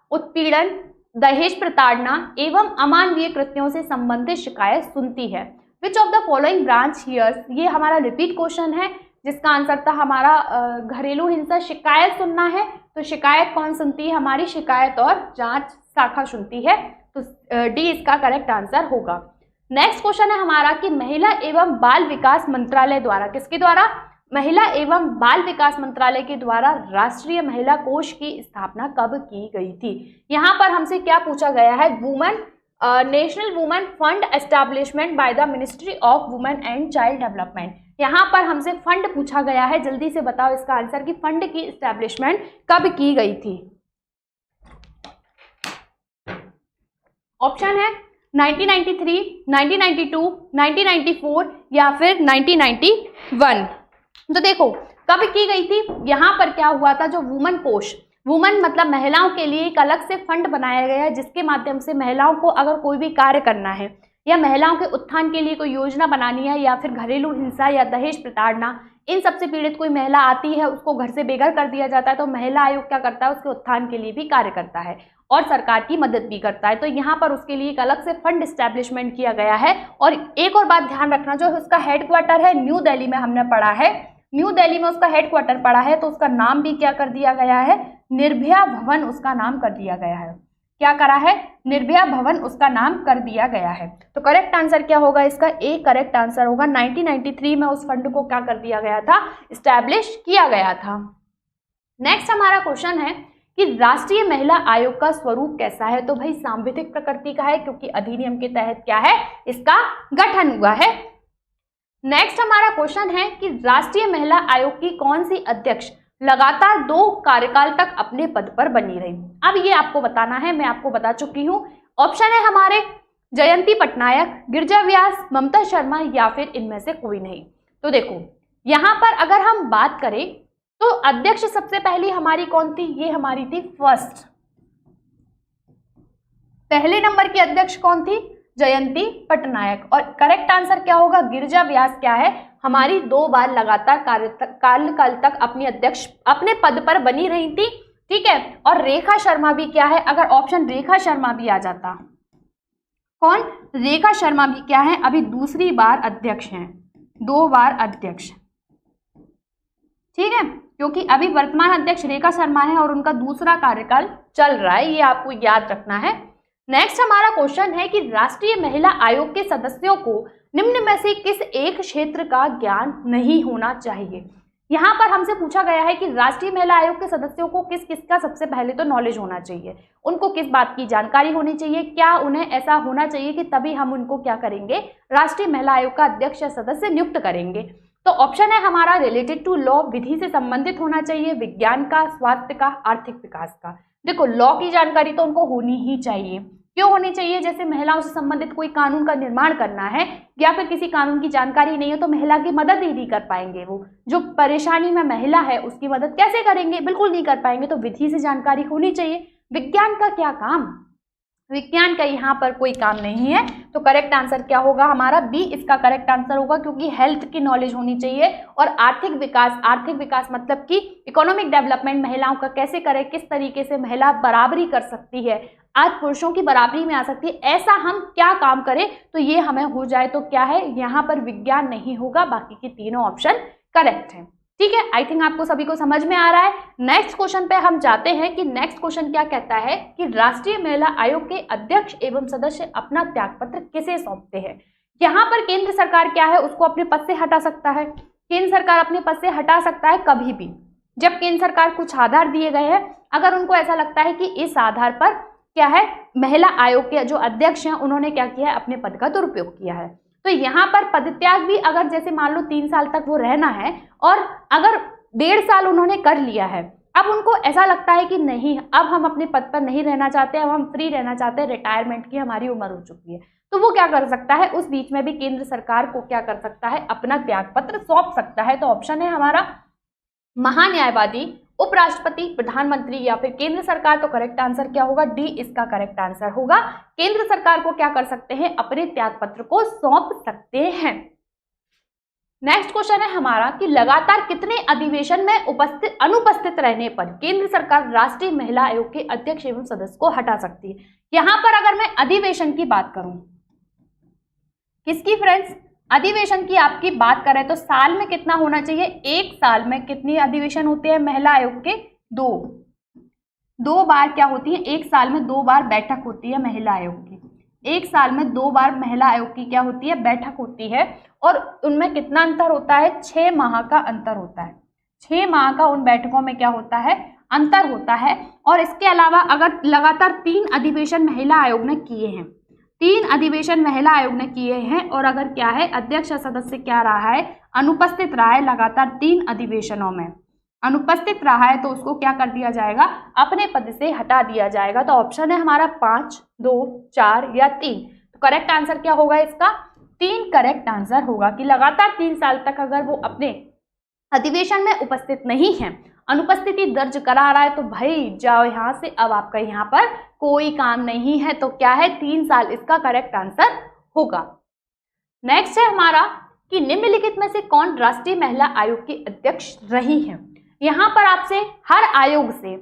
उत्पीड़न, दहेज प्रताड़ना एवं अमानवीय कृत्यों से संबंधित शिकायत सुनती है? Which of the following branch hears? ये हमारा रिपीट क्वेश्चन है जिसका आंसर था हमारा घरेलू हिंसा शिकायत सुनना है। तो शिकायत कौन सुनती है? हमारी शिकायत और जांच शाखा सुनती है। तो डी इसका करेक्ट आंसर होगा। नेक्स्ट क्वेश्चन है हमारा कि महिला एवं बाल विकास मंत्रालय द्वारा, किसके द्वारा? महिला एवं बाल विकास मंत्रालय के द्वारा राष्ट्रीय महिला कोष की स्थापना कब की गई थी? यहाँ पर हमसे क्या पूछा गया है? National women fund establishment by the ministry of women and child development. यहाँ पर हमसे फंड पूछा गया है, जल्दी से बताओ इसका आंसर कि फंड की एस्टैब्लिशमेंट कब की गई थी? ऑप्शन है 1993, 1992, 1994 या फिर 1991। तो देखो कब की गई थी। यहाँ पर क्या हुआ था, जो वुमन कोष, वुमन मतलब महिलाओं के लिए एक अलग से फंड बनाया गया है जिसके माध्यम से महिलाओं को अगर कोई भी कार्य करना है या महिलाओं के उत्थान के लिए कोई योजना बनानी है या फिर घरेलू हिंसा या दहेज प्रताड़ना, इन सबसे पीड़ित कोई महिला आती है, उसको घर से बेघर कर दिया जाता है, तो महिला आयोग क्या करता है? उसके उत्थान के लिए भी कार्य करता है और सरकार की मदद भी करता है। तो यहाँ पर उसके लिए एक अलग से फंड एस्टैब्लिशमेंट किया गया है। और एक और बात ध्यान रखना, जो उसका हेडक्वार्टर है न्यू दिल्ली में, हमने पढ़ा है न्यू दिल्ली में उसका हेडक्वार्टर पड़ा है, तो उसका नाम भी क्या कर दिया गया है? निर्भया भवन उसका नाम कर दिया गया है। क्या करा है? निर्भया भवन उसका नाम कर दिया गया है। तो करेक्ट आंसर क्या होगा इसका? ए करेक्ट आंसर होगा। 1993 में उस फंड को क्या कर दिया गया था? एस्टैब्लिश किया गया था। नेक्स्ट हमारा क्वेश्चन है कि राष्ट्रीय महिला आयोग का स्वरूप कैसा है? तो भाई सांविधिक प्रकृति का है, क्योंकि अधिनियम के तहत क्या है? इसका गठन हुआ है। नेक्स्ट हमारा क्वेश्चन है कि राष्ट्रीय महिला आयोग की कौन सी अध्यक्ष लगातार 2 कार्यकाल तक अपने पद पर बनी रही? अब ये आपको बताना है, मैं आपको बता चुकी हूँ। ऑप्शन है हमारे जयंती पटनायक, गिरिजा व्यास, ममता शर्मा या फिर इनमें से कोई नहीं। तो देखो यहाँ पर अगर हम बात करें तो अध्यक्ष सबसे पहली हमारी कौन थी? ये हमारी थी फर्स्ट, पहले नंबर की अध्यक्ष कौन थी? जयंती पटनायक। और करेक्ट आंसर क्या होगा? गिरिजा व्यास क्या है? हमारी 2 बार लगातार काल तक अपने पद पर बनी रही थी, ठीक है। और रेखा शर्मा भी क्या है? अगर ऑप्शन रेखा शर्मा भी आ जाता, कौन? रेखा शर्मा भी क्या है? अभी दूसरी बार अध्यक्ष हैं, 2 बार अध्यक्ष, ठीक है, क्योंकि अभी वर्तमान अध्यक्ष रेखा शर्मा है और उनका दूसरा कार्यकाल चल रहा है, ये आपको याद रखना है। नेक्स्ट हमारा क्वेश्चन है कि राष्ट्रीय महिला आयोग के सदस्यों को निम्न में से किस एक क्षेत्र का ज्ञान नहीं होना चाहिए? यहाँ पर हमसे पूछा गया है कि राष्ट्रीय महिला आयोग के सदस्यों को किस किस का सबसे पहले तो नॉलेज होना चाहिए, उनको किस बात की जानकारी होनी चाहिए, क्या उन्हें ऐसा होना चाहिए कि तभी हम उनको क्या करेंगे? राष्ट्रीय महिला आयोग का अध्यक्ष या सदस्य नियुक्त करेंगे। तो ऑप्शन है हमारा रिलेटेड टू लॉ, विधि से संबंधित होना चाहिए, विज्ञान का, स्वास्थ्य का, आर्थिक विकास का। देखो लॉ की जानकारी तो उनको होनी ही चाहिए। क्यों होनी चाहिए? जैसे महिलाओं से संबंधित कोई कानून का निर्माण करना है या फिर किसी कानून की जानकारी नहीं है तो महिला की मदद ही नहीं कर पाएंगे। वो जो परेशानी में महिला है उसकी मदद कैसे करेंगे? बिल्कुल नहीं कर पाएंगे। तो विधि से जानकारी होनी चाहिए। विज्ञान का क्या काम? विज्ञान का यहाँ पर कोई काम नहीं है। तो करेक्ट आंसर क्या होगा हमारा? बी इसका करेक्ट आंसर होगा, क्योंकि हेल्थ की नॉलेज होनी चाहिए। और आर्थिक विकास मतलब कि इकोनॉमिक डेवलपमेंट महिलाओं का कैसे करे, किस तरीके से महिला बराबरी कर सकती है, आज पुरुषों की बराबरी में आ सकती है, ऐसा हम क्या काम करें तो ये हमें हो जाए। तो क्या है यहाँ पर? विज्ञान नहीं होगा, बाकी के तीनों ऑप्शन करेक्ट हैं, ठीक है। आई थिंक आपको सभी को समझ में आ रहा है। नेक्स्ट क्वेश्चन पे हम जाते हैं कि नेक्स्ट क्वेश्चन क्या कहता है कि राष्ट्रीय महिला आयोग के अध्यक्ष एवं सदस्य अपना त्यागपत्र किसे सौंपते हैं? यहाँ पर केंद्र सरकार क्या है? उसको अपने पद से हटा सकता है। केंद्र सरकार अपने पद से हटा सकता है कभी भी, जब केंद्र सरकार कुछ आधार दिए गए हैं, अगर उनको ऐसा लगता है कि इस आधार पर क्या है, महिला आयोग के जो अध्यक्ष हैं उन्होंने क्या किया है? अपने पद का दुरुपयोग किया है। तो यहाँ पर पदत्याग भी अगर जैसे मान लो 3 साल तक वो रहना है और अगर 1.5 साल उन्होंने कर लिया है, अब उनको ऐसा लगता है कि नहीं अब हम अपने पद पर नहीं रहना चाहते, अब हम फ्री रहना चाहते हैं, रिटायरमेंट की हमारी उम्र हो चुकी है, तो वो क्या कर सकता है? उस बीच में भी केंद्र सरकार को क्या कर सकता है? अपना त्याग पत्र सौंप सकता है। तो ऑप्शन है हमारा महान्यायवादी, उपराष्ट्रपति, प्रधानमंत्री या फिर केंद्र सरकार। तो करेक्ट आंसर क्या होगा? डी इसका करेक्ट आंसर होगा। केंद्र सरकार को क्या कर सकते हैं? अपने त्याग पत्र को सौंप सकते हैं। नेक्स्ट क्वेश्चन है हमारा कि लगातार कितने अधिवेशन में अनुपस्थित रहने पर केंद्र सरकार राष्ट्रीय महिला आयोग के अध्यक्ष एवं सदस्य को हटा सकती है? यहाँ पर अगर मैं अधिवेशन की बात करूं, किसकी फ्रेंड्स? अधिवेशन की आपकी बात करें तो साल में कितना होना चाहिए? 1 साल में कितनी अधिवेशन होते हैं महिला आयोग के? 2 बार क्या होती है? 1 साल में 2 बार बैठक होती है महिला आयोग की। एक साल में 2 बार महिला आयोग की क्या होती है, बैठक होती है, और उनमें कितना अंतर होता है, 6 माह का अंतर होता है। 6 माह का उन बैठकों में क्या होता है, अंतर होता है। और इसके अलावा अगर लगातार 3 अधिवेशन महिला आयोग ने किए हैं, 3 अधिवेशन महिला आयोग ने किए हैं, और अगर क्या है, अध्यक्ष सदस्य क्या रहा है, अनुपस्थित रहा है, लगातार 3 अधिवेशनों में अनुपस्थित रहा है, तो उसको क्या कर दिया जाएगा, अपने पद से हटा दिया जाएगा। तो ऑप्शन है हमारा 5, 2, 4 या 3। तो करेक्ट आंसर क्या होगा इसका, 3 करेक्ट आंसर होगा कि लगातार 3 साल तक अगर वो अपने अधिवेशन में उपस्थित नहीं है, अनुपस्थिति दर्ज करा रहा है, तो भाई जाओ यहाँ से, अब आपका यहाँ पर कोई काम नहीं है। तो क्या है, 3 साल इसका करेक्ट आंसर होगा। नेक्स्ट है हमारा कि निम्नलिखित में से कौन राष्ट्रीय महिला आयोग की अध्यक्ष रही है। यहाँ पर आपसे हर आयोग से,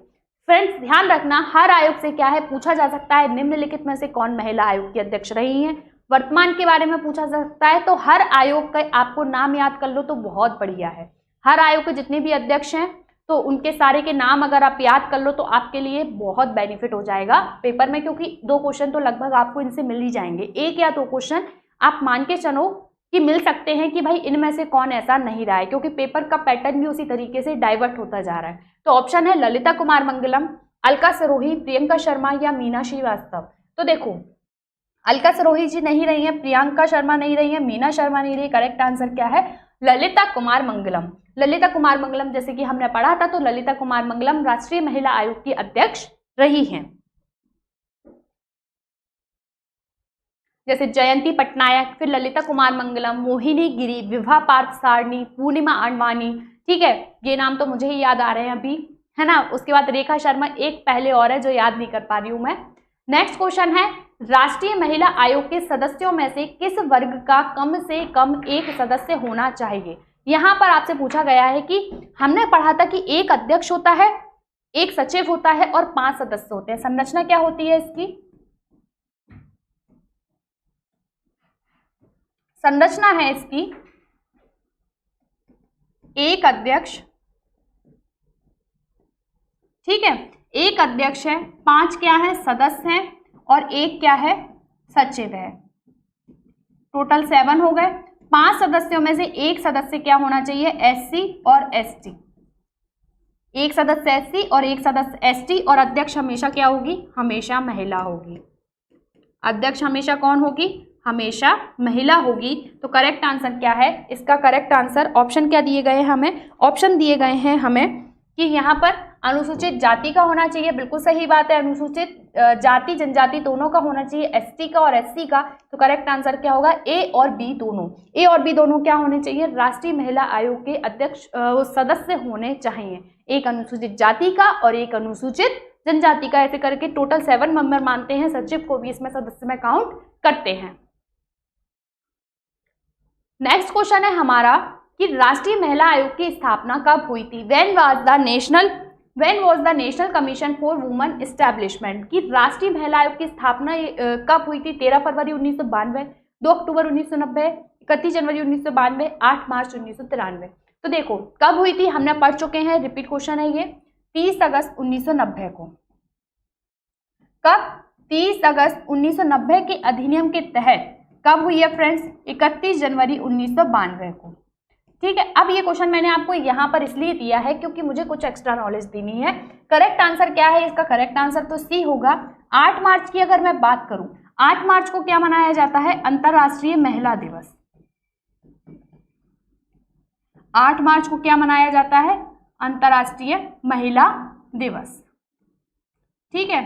फ्रेंड्स ध्यान रखना, हर आयोग से क्या है, पूछा जा सकता है निम्नलिखित में से कौन महिला आयोग की अध्यक्ष रही है। वर्तमान के बारे में पूछा जा सकता है, तो हर आयोग का आपको नाम याद कर लो तो बहुत बढ़िया है। हर आयोग के जितने भी अध्यक्ष हैं, तो उनके सारे के नाम अगर आप याद कर लो तो आपके लिए बहुत बेनिफिट हो जाएगा पेपर में, क्योंकि 2 क्वेश्चन तो लगभग आपको इनसे मिल ही जाएंगे। 1 या 2 क्वेश्चन आप मान के चलो कि मिल सकते हैं कि भाई इनमें से कौन ऐसा नहीं रहा है, क्योंकि पेपर का पैटर्न भी उसी तरीके से डाइवर्ट होता जा रहा है। तो ऑप्शन है ललिता कुमार मंगलम, अलका सरोही, प्रियंका शर्मा या मीना श्रीवास्तव। तो देखो, अलका सरोही जी नहीं रही है, प्रियंका शर्मा नहीं रही है, मीना शर्मा नहीं रही, करेक्ट आंसर क्या है, ललिता कुमार मंगलम। ललिता कुमार मंगलम जैसे कि हमने पढ़ा था, तो ललिता कुमार मंगलम राष्ट्रीय महिला आयोग की अध्यक्ष रही हैं। जैसे जयंती पटनायक, फिर ललिता कुमार मंगलम, मोहिनी गिरी, विभा पार्थ सारणी, पूर्णिमा आडवाणी, ठीक है, ये नाम तो मुझे ही याद आ रहे हैं अभी, है ना। उसके बाद रेखा शर्मा, एक पहले और है जो याद नहीं कर पा रही हूं मैं। नेक्स्ट क्वेश्चन है, राष्ट्रीय महिला आयोग के सदस्यों में से किस वर्ग का कम से कम एक सदस्य होना चाहिए। यहाँ पर आपसे पूछा गया है कि हमने पढ़ा था कि एक अध्यक्ष होता है, एक सचिव होता है और 5 सदस्य होते हैं। संरचना क्या होती है इसकी, संरचना है इसकी एक अध्यक्ष, ठीक है, एक अध्यक्ष है, 5 क्या है, सदस्य हैं, और एक क्या है, सचिव है। टोटल 7 हो गए। 5 सदस्यों में से एक सदस्य क्या होना चाहिए, एससी और एसटी। एक सदस्य एससी और एक सदस्य एसटी, और अध्यक्ष हमेशा क्या होगी, हमेशा महिला होगी। अध्यक्ष हमेशा कौन होगी, हमेशा महिला होगी। तो करेक्ट आंसर क्या है, इसका करेक्ट आंसर ऑप्शन क्या दिए गए हैं हमें, ऑप्शन दिए गए हैं हमें कि यहाँ पर अनुसूचित जाति का होना चाहिए, बिल्कुल सही बात है, अनुसूचित जाति जनजाति दोनों का होना चाहिए, एसटी का और एससी का। तो करेक्ट आंसर क्या होगा, ए और बी दोनों। ए और बी दोनों क्या होने चाहिए, राष्ट्रीय महिला आयोग के अध्यक्ष सदस्य होने चाहिए, एक अनुसूचित जाति का और एक अनुसूचित जनजाति का। ऐसे करके टोटल 7 मेंबर मानते हैं, सचिव को भी इसमें सदस्य में काउंट करते हैं। नेक्स्ट क्वेश्चन है हमारा कि राष्ट्रीय महिला आयोग की स्थापना कब हुई थी। When was the National Commission for women establishment, की राष्ट्रीय महिला आयोग की स्थापना कब हुई थी। 13 फरवरी 1992, 2 अक्टूबर 1990, 31 जनवरी 1992, 8 मार्च 1993। तो देखो कब हुई थी, हमने पढ़ चुके हैं, रिपीट क्वेश्चन है ये। 30 अगस्त 1990 को। कब, 30 अगस्त 1990 के अधिनियम के तहत कब हुई है फ्रेंड्स, 31 जनवरी 1992 को। ठीक है, अब ये क्वेश्चन मैंने आपको यहाँ पर इसलिए दिया है क्योंकि मुझे कुछ एक्स्ट्रा नॉलेज देनी है। करेक्ट आंसर क्या है, इसका करेक्ट आंसर तो सी होगा। 8 मार्च की अगर मैं बात करूं, 8 मार्च को क्या मनाया जाता है, अंतर्राष्ट्रीय महिला दिवस। 8 मार्च को क्या मनाया जाता है, अंतर्राष्ट्रीय महिला दिवस। ठीक है,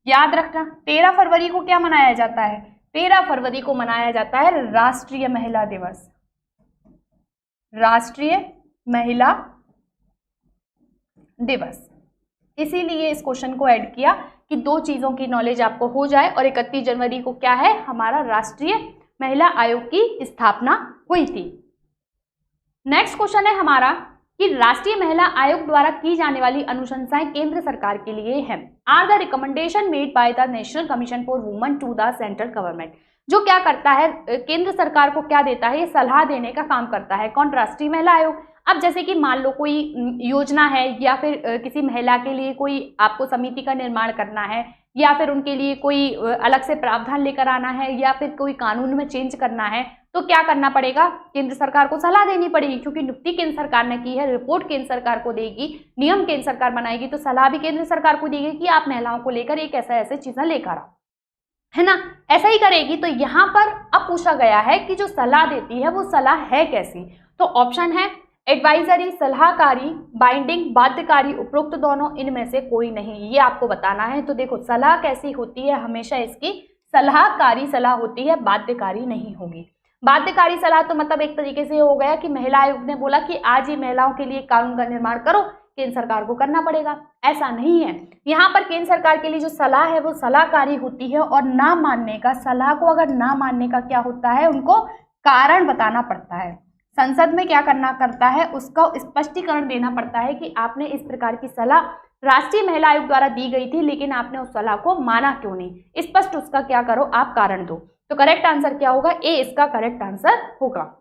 याद रखना। 13 फरवरी को क्या मनाया जाता है, 13 फरवरी को मनाया जाता है राष्ट्रीय महिला दिवस। राष्ट्रीय महिला दिवस, इसीलिए इस क्वेश्चन को ऐड किया कि 2 चीजों की नॉलेज आपको हो जाए। और 31 जनवरी को क्या है, हमारा राष्ट्रीय महिला आयोग की स्थापना हुई थी। नेक्स्ट क्वेश्चन है हमारा कि राष्ट्रीय महिला आयोग द्वारा की जाने वाली अनुशंसाएं केंद्र सरकार के लिए है। Are the recommendation made by the National Commission for Women to the central government. जो क्या करता है, केंद्र सरकार को क्या देता है, ये सलाह देने का काम करता है। कौन, राष्ट्रीय महिला आयोग। अब जैसे कि मान लो कोई योजना है या फिर किसी महिला के लिए कोई आपको समिति का निर्माण करना है या फिर उनके लिए कोई अलग से प्रावधान लेकर आना है या फिर कोई कानून में चेंज करना है, तो क्या करना पड़ेगा, केंद्र सरकार को सलाह देनी पड़ेगी, क्योंकि नियुक्ति केंद्र सरकार ने की है, रिपोर्ट केंद्र सरकार को देगी, नियम केंद्र सरकार बनाएगी, तो सलाह भी केंद्र सरकार को देगी कि आप महिलाओं को लेकर एक ऐसे चीजें लेकर आओ, है ना, ऐसा ही करेगी। तो यहाँ पर अब पूछा गया है कि जो सलाह देती है वो सलाह है कैसी, तो ऑप्शन है एडवाइजरी, सलाहकारी, बाइंडिंग, बाध्यकारी, उपरोक्त दोनों, इनमें से कोई नहीं, ये आपको बताना है। तो देखो सलाह कैसी होती है, हमेशा इसकी सलाहकारी सलाह होती है, बाध्यकारी नहीं होगी। बाध्यकारी सलाह तो मतलब एक तरीके से हो गया कि महिला आयोग ने बोला कि आज ही महिलाओं के लिए कानून का निर्माण करो, केंद्र सरकार को करना पड़ेगा, ऐसा नहीं है। यहाँ पर केंद्र सरकार के लिए जो सलाह है वो सलाहकारी होती है, और ना मानने का, सलाह को अगर ना मानने का क्या होता है, उनको कारण बताना पड़ता है, संसद में क्या करना करता है, उसका स्पष्टीकरण देना पड़ता है कि आपने इस प्रकार की सलाह राष्ट्रीय महिला आयोग द्वारा दी गई थी, लेकिन आपने उस सलाह को माना क्यों नहीं, स्पष्ट उसका क्या करो, आप कारण दो। तो करेक्ट आंसर क्या होगा, ए इसका करेक्ट आंसर होगा।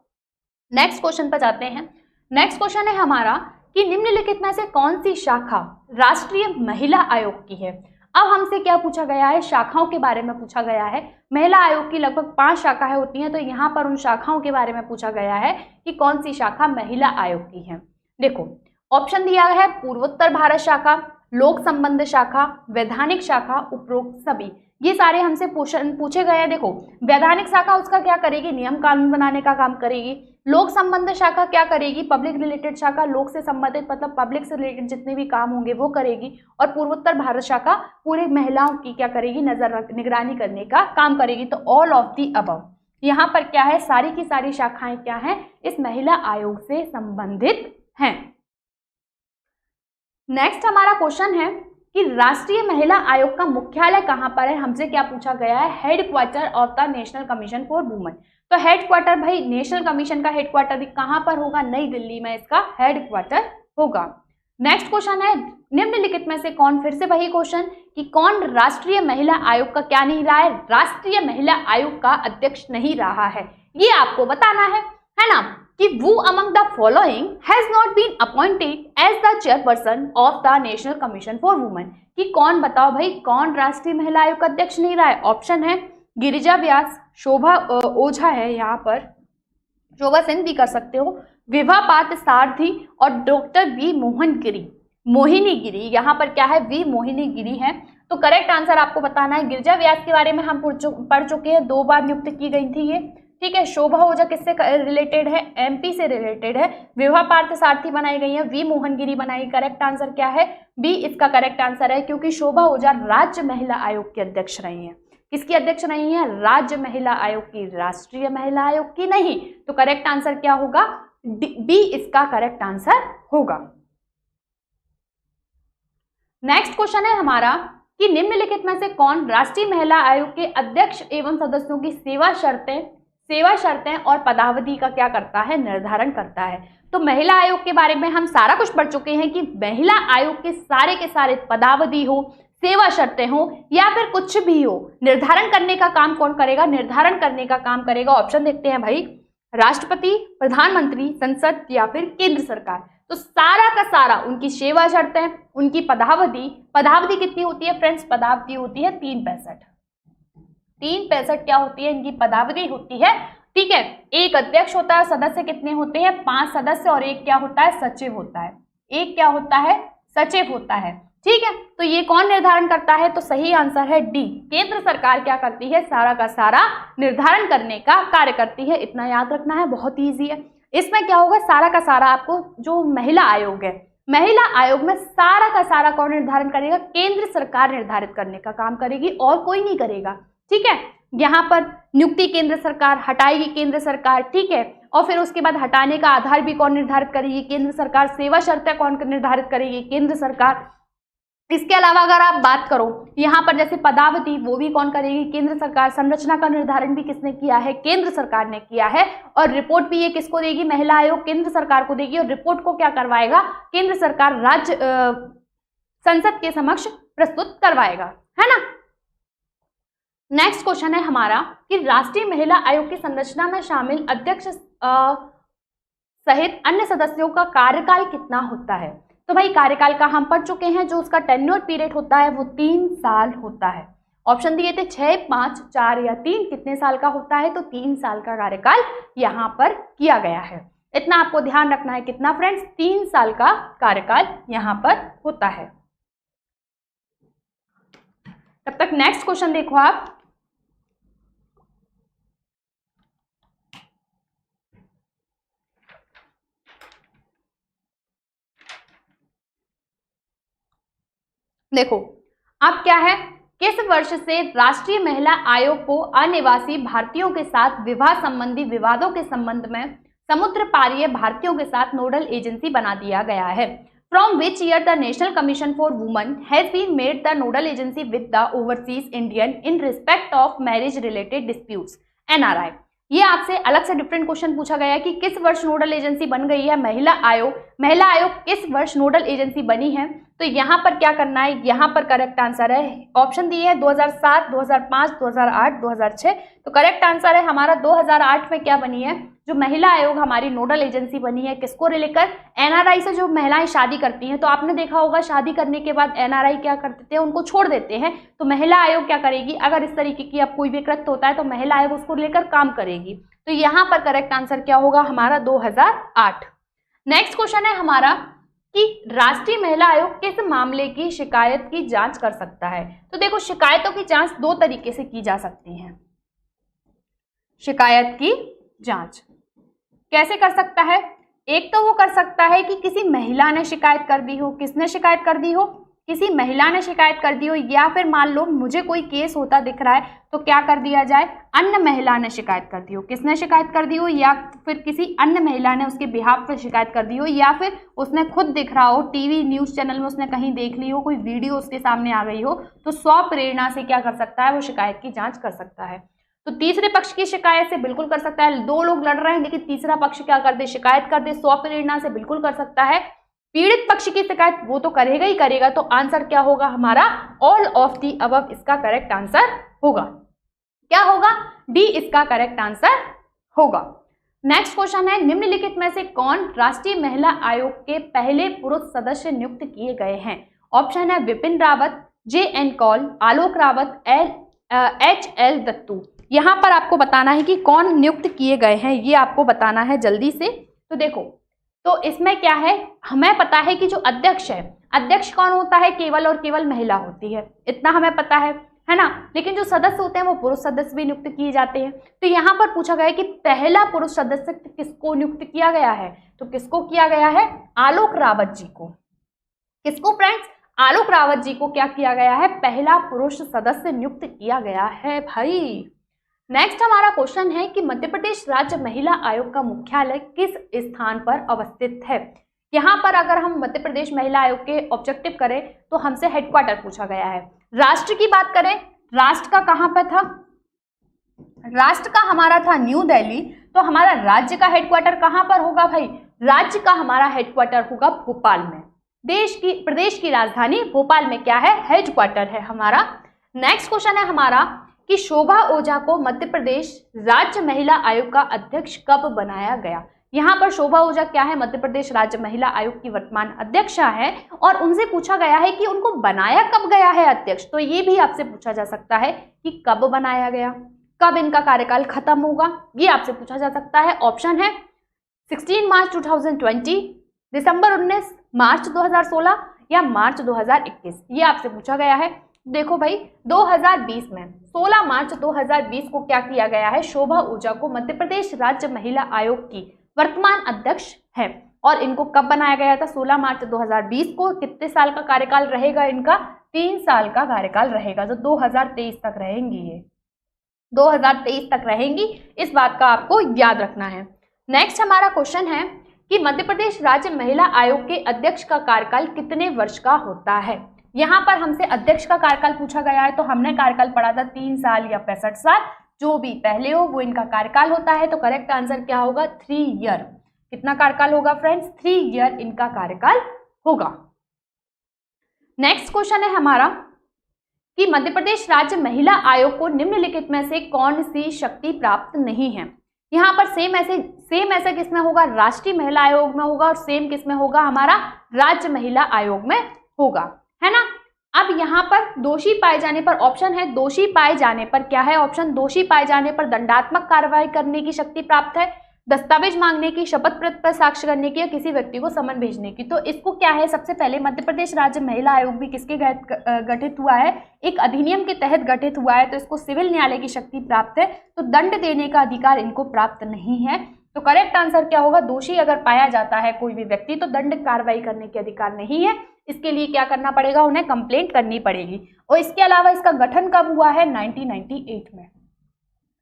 नेक्स्ट क्वेश्चन पर जाते हैं। नेक्स्ट क्वेश्चन है हमारा कि निम्नलिखित में से कौन सी शाखा राष्ट्रीय महिला आयोग की है। अब हमसे क्या पूछा गया है, शाखाओं के बारे में पूछा गया है। महिला आयोग की लगभग 5 शाखाएं होती हैं, तो यहाँ पर उन शाखाओं के बारे में पूछा गया है कि कौन सी शाखा महिला आयोग की है। देखो ऑप्शन दिया है पूर्वोत्तर भारत शाखा, लोक संबंध शाखा, वैधानिक शाखा, उपरोक्त सभी, ये सारे हमसे पूछे गए हैं। देखो वैधानिक शाखा उसका क्या करेगी, नियम कानून बनाने का काम करेगी। लोक संबंध शाखा क्या करेगी, पब्लिक रिलेटेड शाखा, लोक से संबंधित मतलब पब्लिक से रिलेटेड जितने भी काम होंगे वो करेगी। और पूर्वोत्तर भारत शाखा पूरे महिलाओं की क्या करेगी, निगरानी करने का काम करेगी। तो ऑल ऑफ दी अबव, यहाँ पर क्या है, सारी की सारी शाखाएं क्या हैं, इस महिला आयोग से संबंधित हैं। नेक्स्ट हमारा क्वेश्चन है कि राष्ट्रीय महिला आयोग का मुख्यालय कहां पर है। हमसे क्या पूछा गया है, headquarter of the National Commission for women. तो हेडक्वार्टर भाई नेशनल कमीशन का हेडक्वार्टर कहां पर होगा, नई दिल्ली में इसका हेडक्वार्टर होगा। नेक्स्ट क्वेश्चन है निम्नलिखित में से कौन, फिर से वही क्वेश्चन कि कौन राष्ट्रीय महिला आयोग का क्या नहीं रहा है, राष्ट्रीय महिला आयोग का अध्यक्ष नहीं रहा है, ये आपको बताना है ना, कि who among the following has not been appointed as the chairperson of the National Commission for Women, कि कौन, बताओ भाई कौन राष्ट्रीय महिला आयोग का अध्यक्ष नहीं रहा है। ऑप्शन है गिरिजा व्यास, शोभा ओझा है, यहाँ पर शोभा सिंह भी कर सकते हो, विभा पात्र सारथी और डॉक्टर वी मोहिनी गिरी, यहाँ पर क्या है, वी मोहिनी गिरी है। तो करेक्ट आंसर आपको बताना है। गिरिजा व्यास के बारे में हम पढ़ चुके हैं, 2 बार नियुक्त की गई थी ये, ठीक है। शोभा ओझा किससे रिलेटेड है, एमपी से रिलेटेड है। विभा पार्थ सारथी बनाई गई है, वी मोहनगिरी बनाई। करेक्ट आंसर क्या है, बी इसका करेक्ट आंसर है, क्योंकि शोभा ओझा राज्य महिला आयोग की अध्यक्ष रही हैं। किसकी अध्यक्ष रही है, राज्य महिला आयोग की, राष्ट्रीय महिला आयोग की नहीं। तो करेक्ट आंसर क्या होगा, बी इसका करेक्ट आंसर होगा। नेक्स्ट क्वेश्चन है हमारा कि निम्नलिखित में से कौन राष्ट्रीय महिला आयोग के अध्यक्ष एवं सदस्यों की सेवा शर्तें और पदावधि का क्या करता है, निर्धारण करता है। तो महिला आयोग के बारे में हम सारा कुछ पढ़ चुके हैं कि महिला आयोग के सारे पदावधि हो, सेवा शर्तें हो या फिर कुछ भी हो, निर्धारण करने का काम कौन करेगा, निर्धारण करने का काम करेगा। ऑप्शन देखते हैं भाई, राष्ट्रपति, प्रधानमंत्री, संसद या फिर केंद्र सरकार। तो सारा का सारा उनकी सेवा शर्तें, उनकी पदावधि कितनी होती है फ्रेंड्स, पदावधि होती है 365 क्या होती है, इनकी पदावधि होती है, ठीक है। एक अध्यक्ष होता है, सदस्य कितने होते हैं, 5 सदस्य, और एक क्या होता है, सचिव होता है, एक क्या होता है, सचिव होता है, ठीक है। तो ये कौन निर्धारण करता है, तो सही आंसर है डी, केंद्र सरकार क्या करती है, सारा का सारा निर्धारण करने का कार्य करती है। इतना याद रखना है, बहुत ईजी है। इसमें क्या होगा, सारा का सारा आपको जो महिला आयोग है, महिला आयोग में सारा का सारा कौन निर्धारण करेगा, केंद्र सरकार निर्धारित करने का काम करेगी और कोई नहीं करेगा, ठीक है। यहाँ पर नियुक्ति केंद्र सरकार, हटाएगी केंद्र सरकार, ठीक है। और फिर उसके बाद हटाने का आधार भी कौन निर्धारित करेगी, केंद्र सरकार। सेवा शर्तें कौन निर्धारित करेगी, केंद्र सरकार। इसके अलावा अगर आप बात करो यहाँ पर जैसे पदावधि, वो भी कौन करेगी, केंद्र सरकार। संरचना का निर्धारण भी किसने किया है, केंद्र सरकार ने किया है। और रिपोर्ट भी ये किसको देगी, महिला आयोग केंद्र सरकार को देगी, और रिपोर्ट को क्या करवाएगा, केंद्र सरकार राज्य संसद के समक्ष प्रस्तुत करवाएगा, है ना। नेक्स्ट क्वेश्चन है हमारा कि राष्ट्रीय महिला आयोग की संरचना में शामिल अध्यक्ष सहित अन्य सदस्यों का कार्यकाल कितना होता है। तो भाई कार्यकाल का हम पढ़ चुके हैं, जो उसका टेन्योर पीरियड होता है वो 3 साल होता है। ऑप्शन दिए थे 6, 5, 4 या 3, कितने साल का होता है, तो 3 साल का कार्यकाल यहाँ पर किया गया है। इतना आपको ध्यान रखना है, कितना फ्रेंड्स, 3 साल का कार्यकाल यहाँ पर होता है। तब तक नेक्स्ट क्वेश्चन देखो आप। देखो अब क्या है, किस वर्ष से राष्ट्रीय महिला आयोग को अनिवासी भारतीयों के साथ विवाह संबंधी विवादों के संबंध में समुद्र पारीय भारतीयों के साथ नोडल एजेंसी बना दिया गया है? From which year the National Commission for Women has been made the nodal agency with the overseas Indian in respect of marriage related disputes (NRI)? ये आपसे अलग से डिफरेंट क्वेश्चन पूछा गया है कि किस वर्ष नोडल एजेंसी बन गई है महिला आयोग। महिला आयोग किस वर्ष नोडल एजेंसी बनी है? तो यहाँ पर क्या करना है, यहाँ पर करेक्ट आंसर है, ऑप्शन दिए है 2007, 2005, 2008, 2006। तो करेक्ट आंसर है हमारा 2008 में क्या बनी है, जो महिला आयोग हमारी नोडल एजेंसी बनी है। किसको लेकर? एनआरआई से जो महिलाएं शादी करती हैं, तो आपने देखा होगा शादी करने के बाद एनआरआई क्या करते थे, उनको छोड़ देते हैं। तो महिला आयोग क्या करेगी, अगर इस तरीके की अब कोई भी कृत्य होता है तो महिला आयोग उसको लेकर काम करेगी। तो यहाँ पर करेक्ट आंसर क्या होगा हमारा 2008। नेक्स्ट क्वेश्चन है हमारा कि राष्ट्रीय महिला आयोग किस मामले की शिकायत की जांच कर सकता है? तो देखो शिकायतों की जांच 2 तरीके से की जा सकती है। शिकायत की जांच कैसे कर सकता है? एक तो वो कर सकता है कि किसी महिला ने शिकायत कर दी हो। किसने शिकायत कर दी हो? किसी महिला ने शिकायत कर दी हो, या फिर मान लो मुझे कोई केस होता दिख रहा है तो क्या कर दिया जाए, अन्य महिला ने शिकायत कर दी हो। किसने शिकायत कर दी हो? या फिर किसी अन्य महिला ने उसके बिहाफ पर शिकायत कर दी हो, या फिर उसने खुद दिख रहा हो, टीवी न्यूज़ चैनल में उसने कहीं देख ली हो, कोई वीडियो उसके सामने आ गई हो, तो स्वप्रेरणा से क्या कर सकता है, वो शिकायत की जाँच कर सकता है। तो तीसरे पक्ष की शिकायत से बिल्कुल कर सकता है। 2 लोग लड़ रहे हैं लेकिन तीसरा पक्ष क्या कर दे, शिकायत कर दे, स्वप्रेरणा से बिल्कुल कर सकता है। पीड़ित पक्ष की शिकायत वो तो करेगा ही करेगा। तो आंसर क्या होगा हमारा, ऑल ऑफ दी अबव इसका करेक्ट आंसर होगा। क्या होगा, डी इसका करेक्ट आंसर होगा। नेक्स्ट क्वेश्चन है, निम्नलिखित में से कौन राष्ट्रीय महिला आयोग के पहले पुरुष सदस्य नियुक्त किए गए हैं? ऑप्शन है विपिन रावत, JN कौल, आलोक रावत, HL दत्तू। यहाँ पर आपको बताना है कि कौन नियुक्त किए गए हैं, ये आपको बताना है जल्दी से। तो देखो, तो इसमें क्या है, हमें पता है कि जो अध्यक्ष है, अध्यक्ष कौन होता है, केवल और केवल महिला होती है, इतना हमें पता है ना। लेकिन जो सदस्य होते हैं वो पुरुष सदस्य भी नियुक्त किए जाते हैं। तो यहाँ पर पूछा गया है कि पहला पुरुष सदस्य किसको नियुक्त किया गया है? तो किसको किया गया है, आलोक रावत जी को। किसको फ्रेंड्स, आलोक रावत जी को क्या किया गया है, पहला पुरुष सदस्य नियुक्त किया गया है भाई। नेक्स्ट हमारा क्वेश्चन है कि मध्य प्रदेश राज्य महिला आयोग का मुख्यालय किस स्थान पर अवस्थित है? यहाँ पर अगर हम मध्य प्रदेश महिला आयोग के ऑब्जेक्टिव करें तो हमसे हेडक्वार्टर पूछा गया है। राष्ट्र की बात करें, राष्ट्र का कहाँ पर था, राष्ट्र का हमारा था न्यू दिल्ली। तो हमारा राज्य का हेडक्वार्टर कहाँ पर होगा भाई, राज्य का हमारा हेडक्वार्टर होगा भोपाल में। प्रदेश की राजधानी भोपाल में क्या है, हेडक्वार्टर है हमारा। नेक्स्ट क्वेश्चन है हमारा कि शोभा ओझा को मध्य प्रदेश राज्य महिला आयोग का अध्यक्ष कब बनाया गया? यहाँ पर शोभा ओझा क्या है, मध्य प्रदेश राज्य महिला आयोग की वर्तमान अध्यक्षा है, और उनसे पूछा गया है कि उनको बनाया कब गया है अध्यक्ष। तो ये भी आपसे पूछा जा सकता है कि कब बनाया गया, कब इनका कार्यकाल खत्म होगा, ये आपसे पूछा जा सकता है। ऑप्शन है 16 मार्च 2020, दिसंबर 19, मार्च 2016 या मार्च 2021, ये आपसे पूछा गया है। देखो भाई 2020 में 16 मार्च 2020 को क्या किया गया है, शोभा ओझा को मध्य प्रदेश राज्य महिला आयोग की वर्तमान अध्यक्ष है। और इनको कब बनाया गया था, 16 मार्च 2020 को। कितने साल का कार्यकाल रहेगा इनका, 3 साल का कार्यकाल रहेगा, जो 2023 तक रहेंगी, ये 2023 तक रहेंगी, इस बात का आपको याद रखना है। नेक्स्ट हमारा क्वेश्चन है कि मध्य प्रदेश राज्य महिला आयोग के अध्यक्ष का कार्यकाल कितने वर्ष का होता है? यहाँ पर हमसे अध्यक्ष का कार्यकाल पूछा गया है, तो हमने कार्यकाल पढ़ा था 3 साल या 65 साल, जो भी पहले हो वो इनका कार्यकाल होता है। तो करेक्ट आंसर क्या होगा, 3 ईयर। कितना कार्यकाल होगा फ्रेंड्स, 3 ईयर इनका कार्यकाल होगा। नेक्स्ट क्वेश्चन है हमारा कि मध्य प्रदेश राज्य महिला आयोग को निम्नलिखित में से कौन सी शक्ति प्राप्त नहीं है? यहाँ पर सेम ऐसे सेम ऐसा किसमें होगा, राष्ट्रीय महिला आयोग में होगा, और सेम किसमें होगा, हमारा राज्य महिला आयोग में होगा, है ना। अब यहाँ पर दोषी पाए जाने पर ऑप्शन है, दोषी पाए जाने पर क्या है ऑप्शन, दोषी पाए जाने पर दंडात्मक कार्रवाई करने की शक्ति प्राप्त है, दस्तावेज मांगने की, शपथ पत्र पर साक्ष्य करने की, या किसी व्यक्ति को समन भेजने की। तो इसको क्या है, सबसे पहले मध्य प्रदेश राज्य महिला आयोग भी किसके गठित हुआ है, एक अधिनियम के तहत गठित हुआ है, तो इसको सिविल न्यायालय की शक्ति प्राप्त है, तो दंड देने का अधिकार इनको प्राप्त नहीं है। तो करेक्ट आंसर क्या होगा, दोषी अगर पाया जाता है कोई भी व्यक्ति तो दंड कार्रवाई करने के अधिकार नहीं है, इसके लिए क्या करना पड़ेगा, उन्हें कंप्लेंट करनी पड़ेगी। और इसके अलावा इसका गठन कब हुआ है, 1998 में।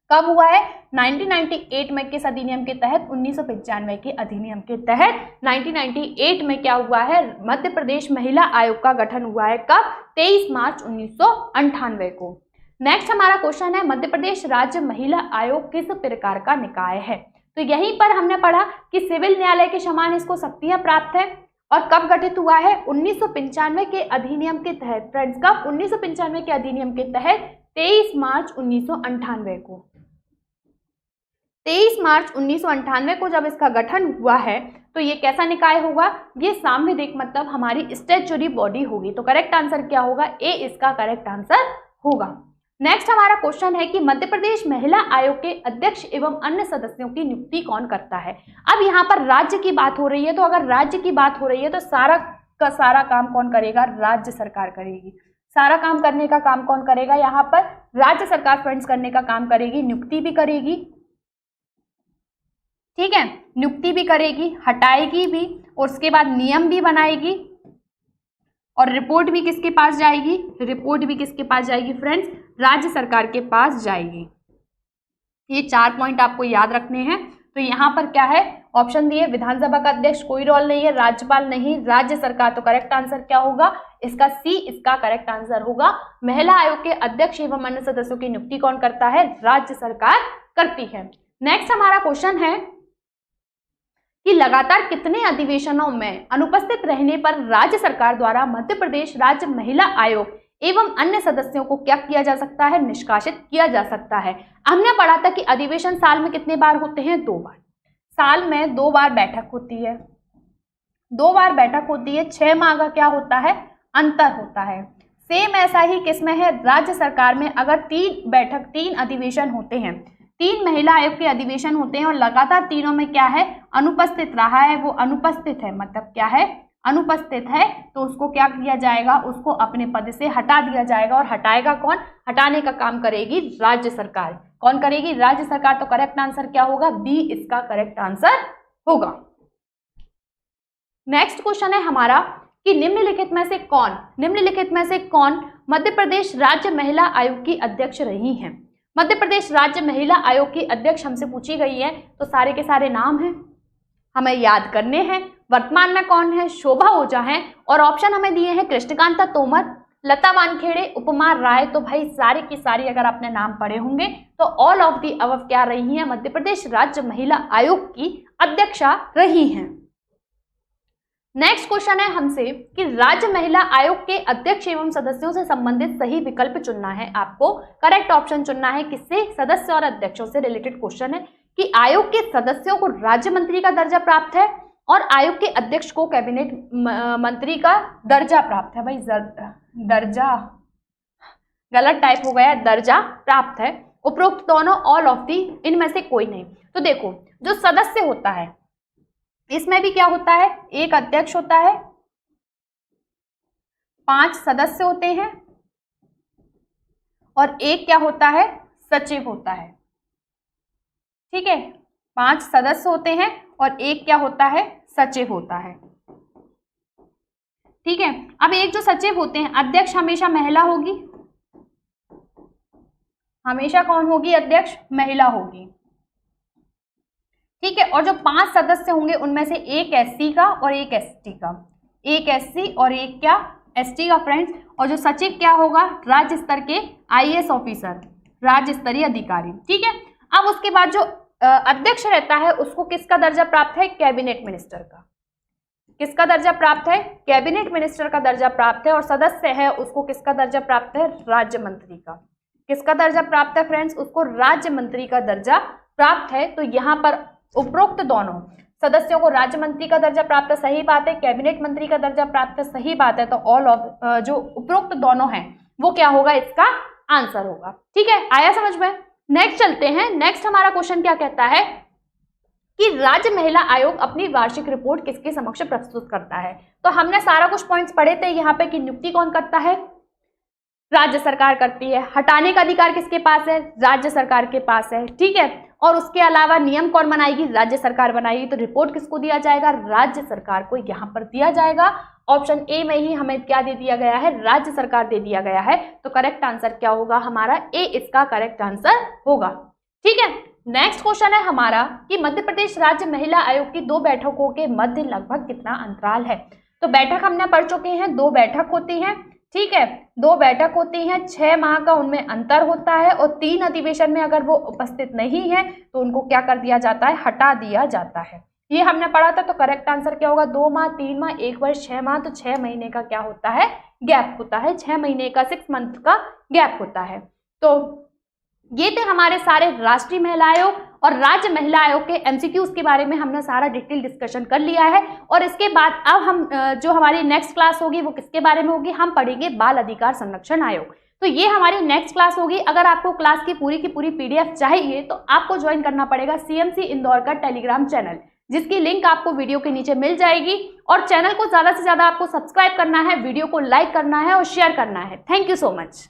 कब हुआ है, 1998 में, किस अधिनियम के तहत, 1995 के अधिनियम के तहत 1998 में क्या हुआ है, मध्य प्रदेश महिला आयोग का गठन हुआ है। कब, 23 मार्च 1998 को। नेक्स्ट हमारा क्वेश्चन है, मध्य प्रदेश राज्य महिला आयोग किस प्रकार का निकाय है। तो यहीं पर हमने पढ़ा कि सिविल न्यायालय के समान इसको शक्तियां प्राप्त है, और कब गठित हुआ है, 1995 के अधिनियम के तहत। फ्रेंड्स कब, 1995 के अधिनियम के तहत 23 मार्च 1998 को। 23 मार्च 1998 को जब इसका गठन हुआ है तो ये कैसा निकाय होगा, ये सांविधिक मतलब हमारी स्टैट्यूटरी बॉडी होगी। तो करेक्ट आंसर क्या होगा, ए इसका करेक्ट आंसर होगा। नेक्स्ट हमारा क्वेश्चन है कि मध्य प्रदेश महिला आयोग के अध्यक्ष एवं अन्य सदस्यों की नियुक्ति कौन करता है। अब यहाँ पर राज्य की बात हो रही है, तो अगर राज्य की बात हो रही है तो सारा का सारा काम कौन करेगा, राज्य सरकार करेगी। सारा काम करने का काम कौन करेगा, यहाँ पर राज्य सरकार फ्रेंड्स करने का काम करेगी, नियुक्ति भी करेगी, ठीक है, नियुक्ति भी करेगी, हटाएगी भी, और उसके बाद नियम भी बनाएगी, और रिपोर्ट भी किसके पास जाएगी, रिपोर्ट भी किसके पास जाएगी फ्रेंड्स, राज्य सरकार के पास जाएगी। ये 4 पॉइंट आपको याद रखने हैं। तो यहाँ पर क्या है, ऑप्शन दिए, विधानसभा का अध्यक्ष कोई रोल नहीं है, राज्यपाल नहीं, राज्य सरकार। तो करेक्ट आंसर क्या होगा, इसका सी इसका करेक्ट आंसर होगा। महिला आयोग के अध्यक्ष एवं अन्य सदस्यों की नियुक्ति कौन करता है, राज्य सरकार करती है। नेक्स्ट हमारा क्वेश्चन है कि लगातार कितने अधिवेशनों में अनुपस्थित रहने पर राज्य सरकार द्वारा मध्य प्रदेश राज्य महिला आयोग एवं अन्य सदस्यों को क्या किया जा सकता है, निष्कासित किया जा सकता है। हमने पढ़ा था कि अधिवेशन साल में कितने बार होते हैं, 2 बार। साल में 2 बार बैठक होती है, 2 बार बैठक होती है, 6 माह का क्या होता है, अंतर होता है। सेम ऐसा ही किसमें है, राज्य सरकार में अगर 3 अधिवेशन होते हैं, 3 महिला आयोग के अधिवेशन होते हैं और लगातार तीनों में क्या है, अनुपस्थित रहा है, वो अनुपस्थित है, मतलब क्या है, अनुपस्थित है, तो उसको क्या किया जाएगा, उसको अपने पद से हटा दिया जाएगा। और हटाएगा कौन, हटाने का काम करेगी राज्य सरकार। कौन करेगी, राज्य सरकार। तो करेक्ट आंसर क्या होगा, बी इसका करेक्ट आंसर होगा। नेक्स्ट क्वेश्चन है हमारा कि निम्नलिखित में से कौन मध्य प्रदेश राज्य महिला आयोग की अध्यक्ष रही हैं। मध्य प्रदेश राज्य महिला आयोग की अध्यक्ष हमसे पूछी गई है, तो सारे के सारे नाम हैं, हमें याद करने हैं। वर्तमान में कौन है, शोभा ओझा है, और ऑप्शन हमें दिए हैं कृष्णकांता तोमर, लता वानखेड़े, उपमा राय। तो भाई सारी की सारी अगर आपने नाम पढ़े होंगे तो ऑल ऑफ दी अबव क्या रही हैं, मध्य प्रदेश राज्य महिला आयोग की अध्यक्षा रही हैं। नेक्स्ट क्वेश्चन है हमसे कि राज्य महिला आयोग के अध्यक्ष एवं सदस्यों से संबंधित सही विकल्प चुनना है। आपको करेक्ट ऑप्शन चुनना है, किससे, सदस्य और अध्यक्षों से रिलेटेड क्वेश्चन है कि आयोग के सदस्यों को राज्य मंत्री का दर्जा प्राप्त है और आयोग के अध्यक्ष को कैबिनेट मंत्री का दर्जा प्राप्त है। भाई दर्जा गलत टाइप हो गया, दर्जा प्राप्त है। उपरोक्त दोनों, ऑल ऑफ दी, इनमें से कोई नहीं। तो देखो जो सदस्य होता है इसमें भी क्या होता है, एक अध्यक्ष होता है, 5 सदस्य होते हैं, और एक क्या होता है, सचिव होता है। ठीक है, 5 सदस्य होते हैं और एक क्या होता है, सचिव होता है। ठीक है, अब एक जो सचिव होते हैं, अध्यक्ष हमेशा महिला होगी, हमेशा कौन होगी, अध्यक्ष महिला होगी। ठीक है, और जो 5 सदस्य होंगे उनमें से एक एससी का और एक एसटी का, एक एससी और एक क्या, एसटी का फ्रेंड्स। और जो सचिव क्या होगा, राज्य स्तर के आईएएस ऑफिसर, राज्य स्तरीय अधिकारी। ठीक है, अब उसके बाद जो अध्यक्ष रहता है उसको किसका दर्जा प्राप्त है, कैबिनेट मिनिस्टर का। किसका दर्जा प्राप्त है, कैबिनेट मिनिस्टर का दर्जा प्राप्त है। और सदस्य है उसको किसका दर्जा प्राप्त है, राज्य मंत्री का। किसका दर्जा प्राप्त है फ्रेंड्स, उसको राज्य मंत्री का दर्जा प्राप्त है। तो यहाँ पर उपरोक्त दोनों सदस्यों को राज्य मंत्री का दर्जा प्राप्त है, सही बात है। कैबिनेट मंत्री का दर्जा प्राप्त है, सही बात है। तो ऑल ऑफ जो उपरोक्त दोनों हैं वो क्या होगा, इसका आंसर होगा। ठीक है, आया समझ में। नेक्स्ट चलते हैं। नेक्स्ट हमारा क्वेश्चन क्या कहता है कि राज्य महिला आयोग अपनी वार्षिक रिपोर्ट किसके समक्ष प्रस्तुत करता है। तो हमने सारा कुछ पॉइंट्स पढ़े थे यहाँ पे कि नियुक्ति कौन करता है, राज्य सरकार करती है। हटाने का अधिकार किसके पास है, राज्य सरकार के पास है। ठीक है, और उसके अलावा नियम कौन बनाएगी, राज्य सरकार बनाएगी। तो रिपोर्ट किसको दिया जाएगा, राज्य सरकार को यहाँ पर दिया जाएगा। ऑप्शन ए में ही हमें क्या दे दिया गया है, राज्य सरकार दे दिया गया है। तो करेक्ट आंसर क्या होगा हमारा, ए इसका करेक्ट आंसर होगा। ठीक है, नेक्स्ट क्वेश्चन है हमारा कि मध्य प्रदेश राज्य महिला आयोग की 2 बैठकों के मध्य लगभग कितना अंतराल है। तो बैठक हमने पढ़ चुके हैं, 2 बैठक होती हैं। ठीक है, 2 बैठक होती हैं, 6 माह का उनमें अंतर होता है और 3 अधिवेशन में अगर वो उपस्थित नहीं है तो उनको क्या कर दिया जाता है, हटा दिया जाता है। ये हमने पढ़ा था। तो करेक्ट आंसर क्या होगा, 2 माह, 3 माह, 1 वर्ष, 6 माह। तो 6 महीने का क्या होता है, गैप होता है। 6 महीने का 6 मंथ का गैप होता है। तो ये थे हमारे सारे राष्ट्रीय महिला आयोग और राज्य महिला आयोग के एमसीक्यूज के बारे में हमने सारा डिटेल डिस्कशन कर लिया है। और इसके बाद अब हम जो हमारी नेक्स्ट क्लास होगी वो किसके बारे में होगी, हम पढ़ेंगे बाल अधिकार संरक्षण आयोग। तो ये हमारी नेक्स्ट क्लास होगी। अगर आपको क्लास की पूरी पीडीएफ चाहिए तो आपको ज्वाइन करना पड़ेगा सीएमसी इंदौर का टेलीग्राम चैनल, जिसकी लिंक आपको वीडियो के नीचे मिल जाएगी। और चैनल को ज्यादा से ज्यादा आपको सब्सक्राइब करना है, वीडियो को लाइक करना है और शेयर करना है। Thank you so much.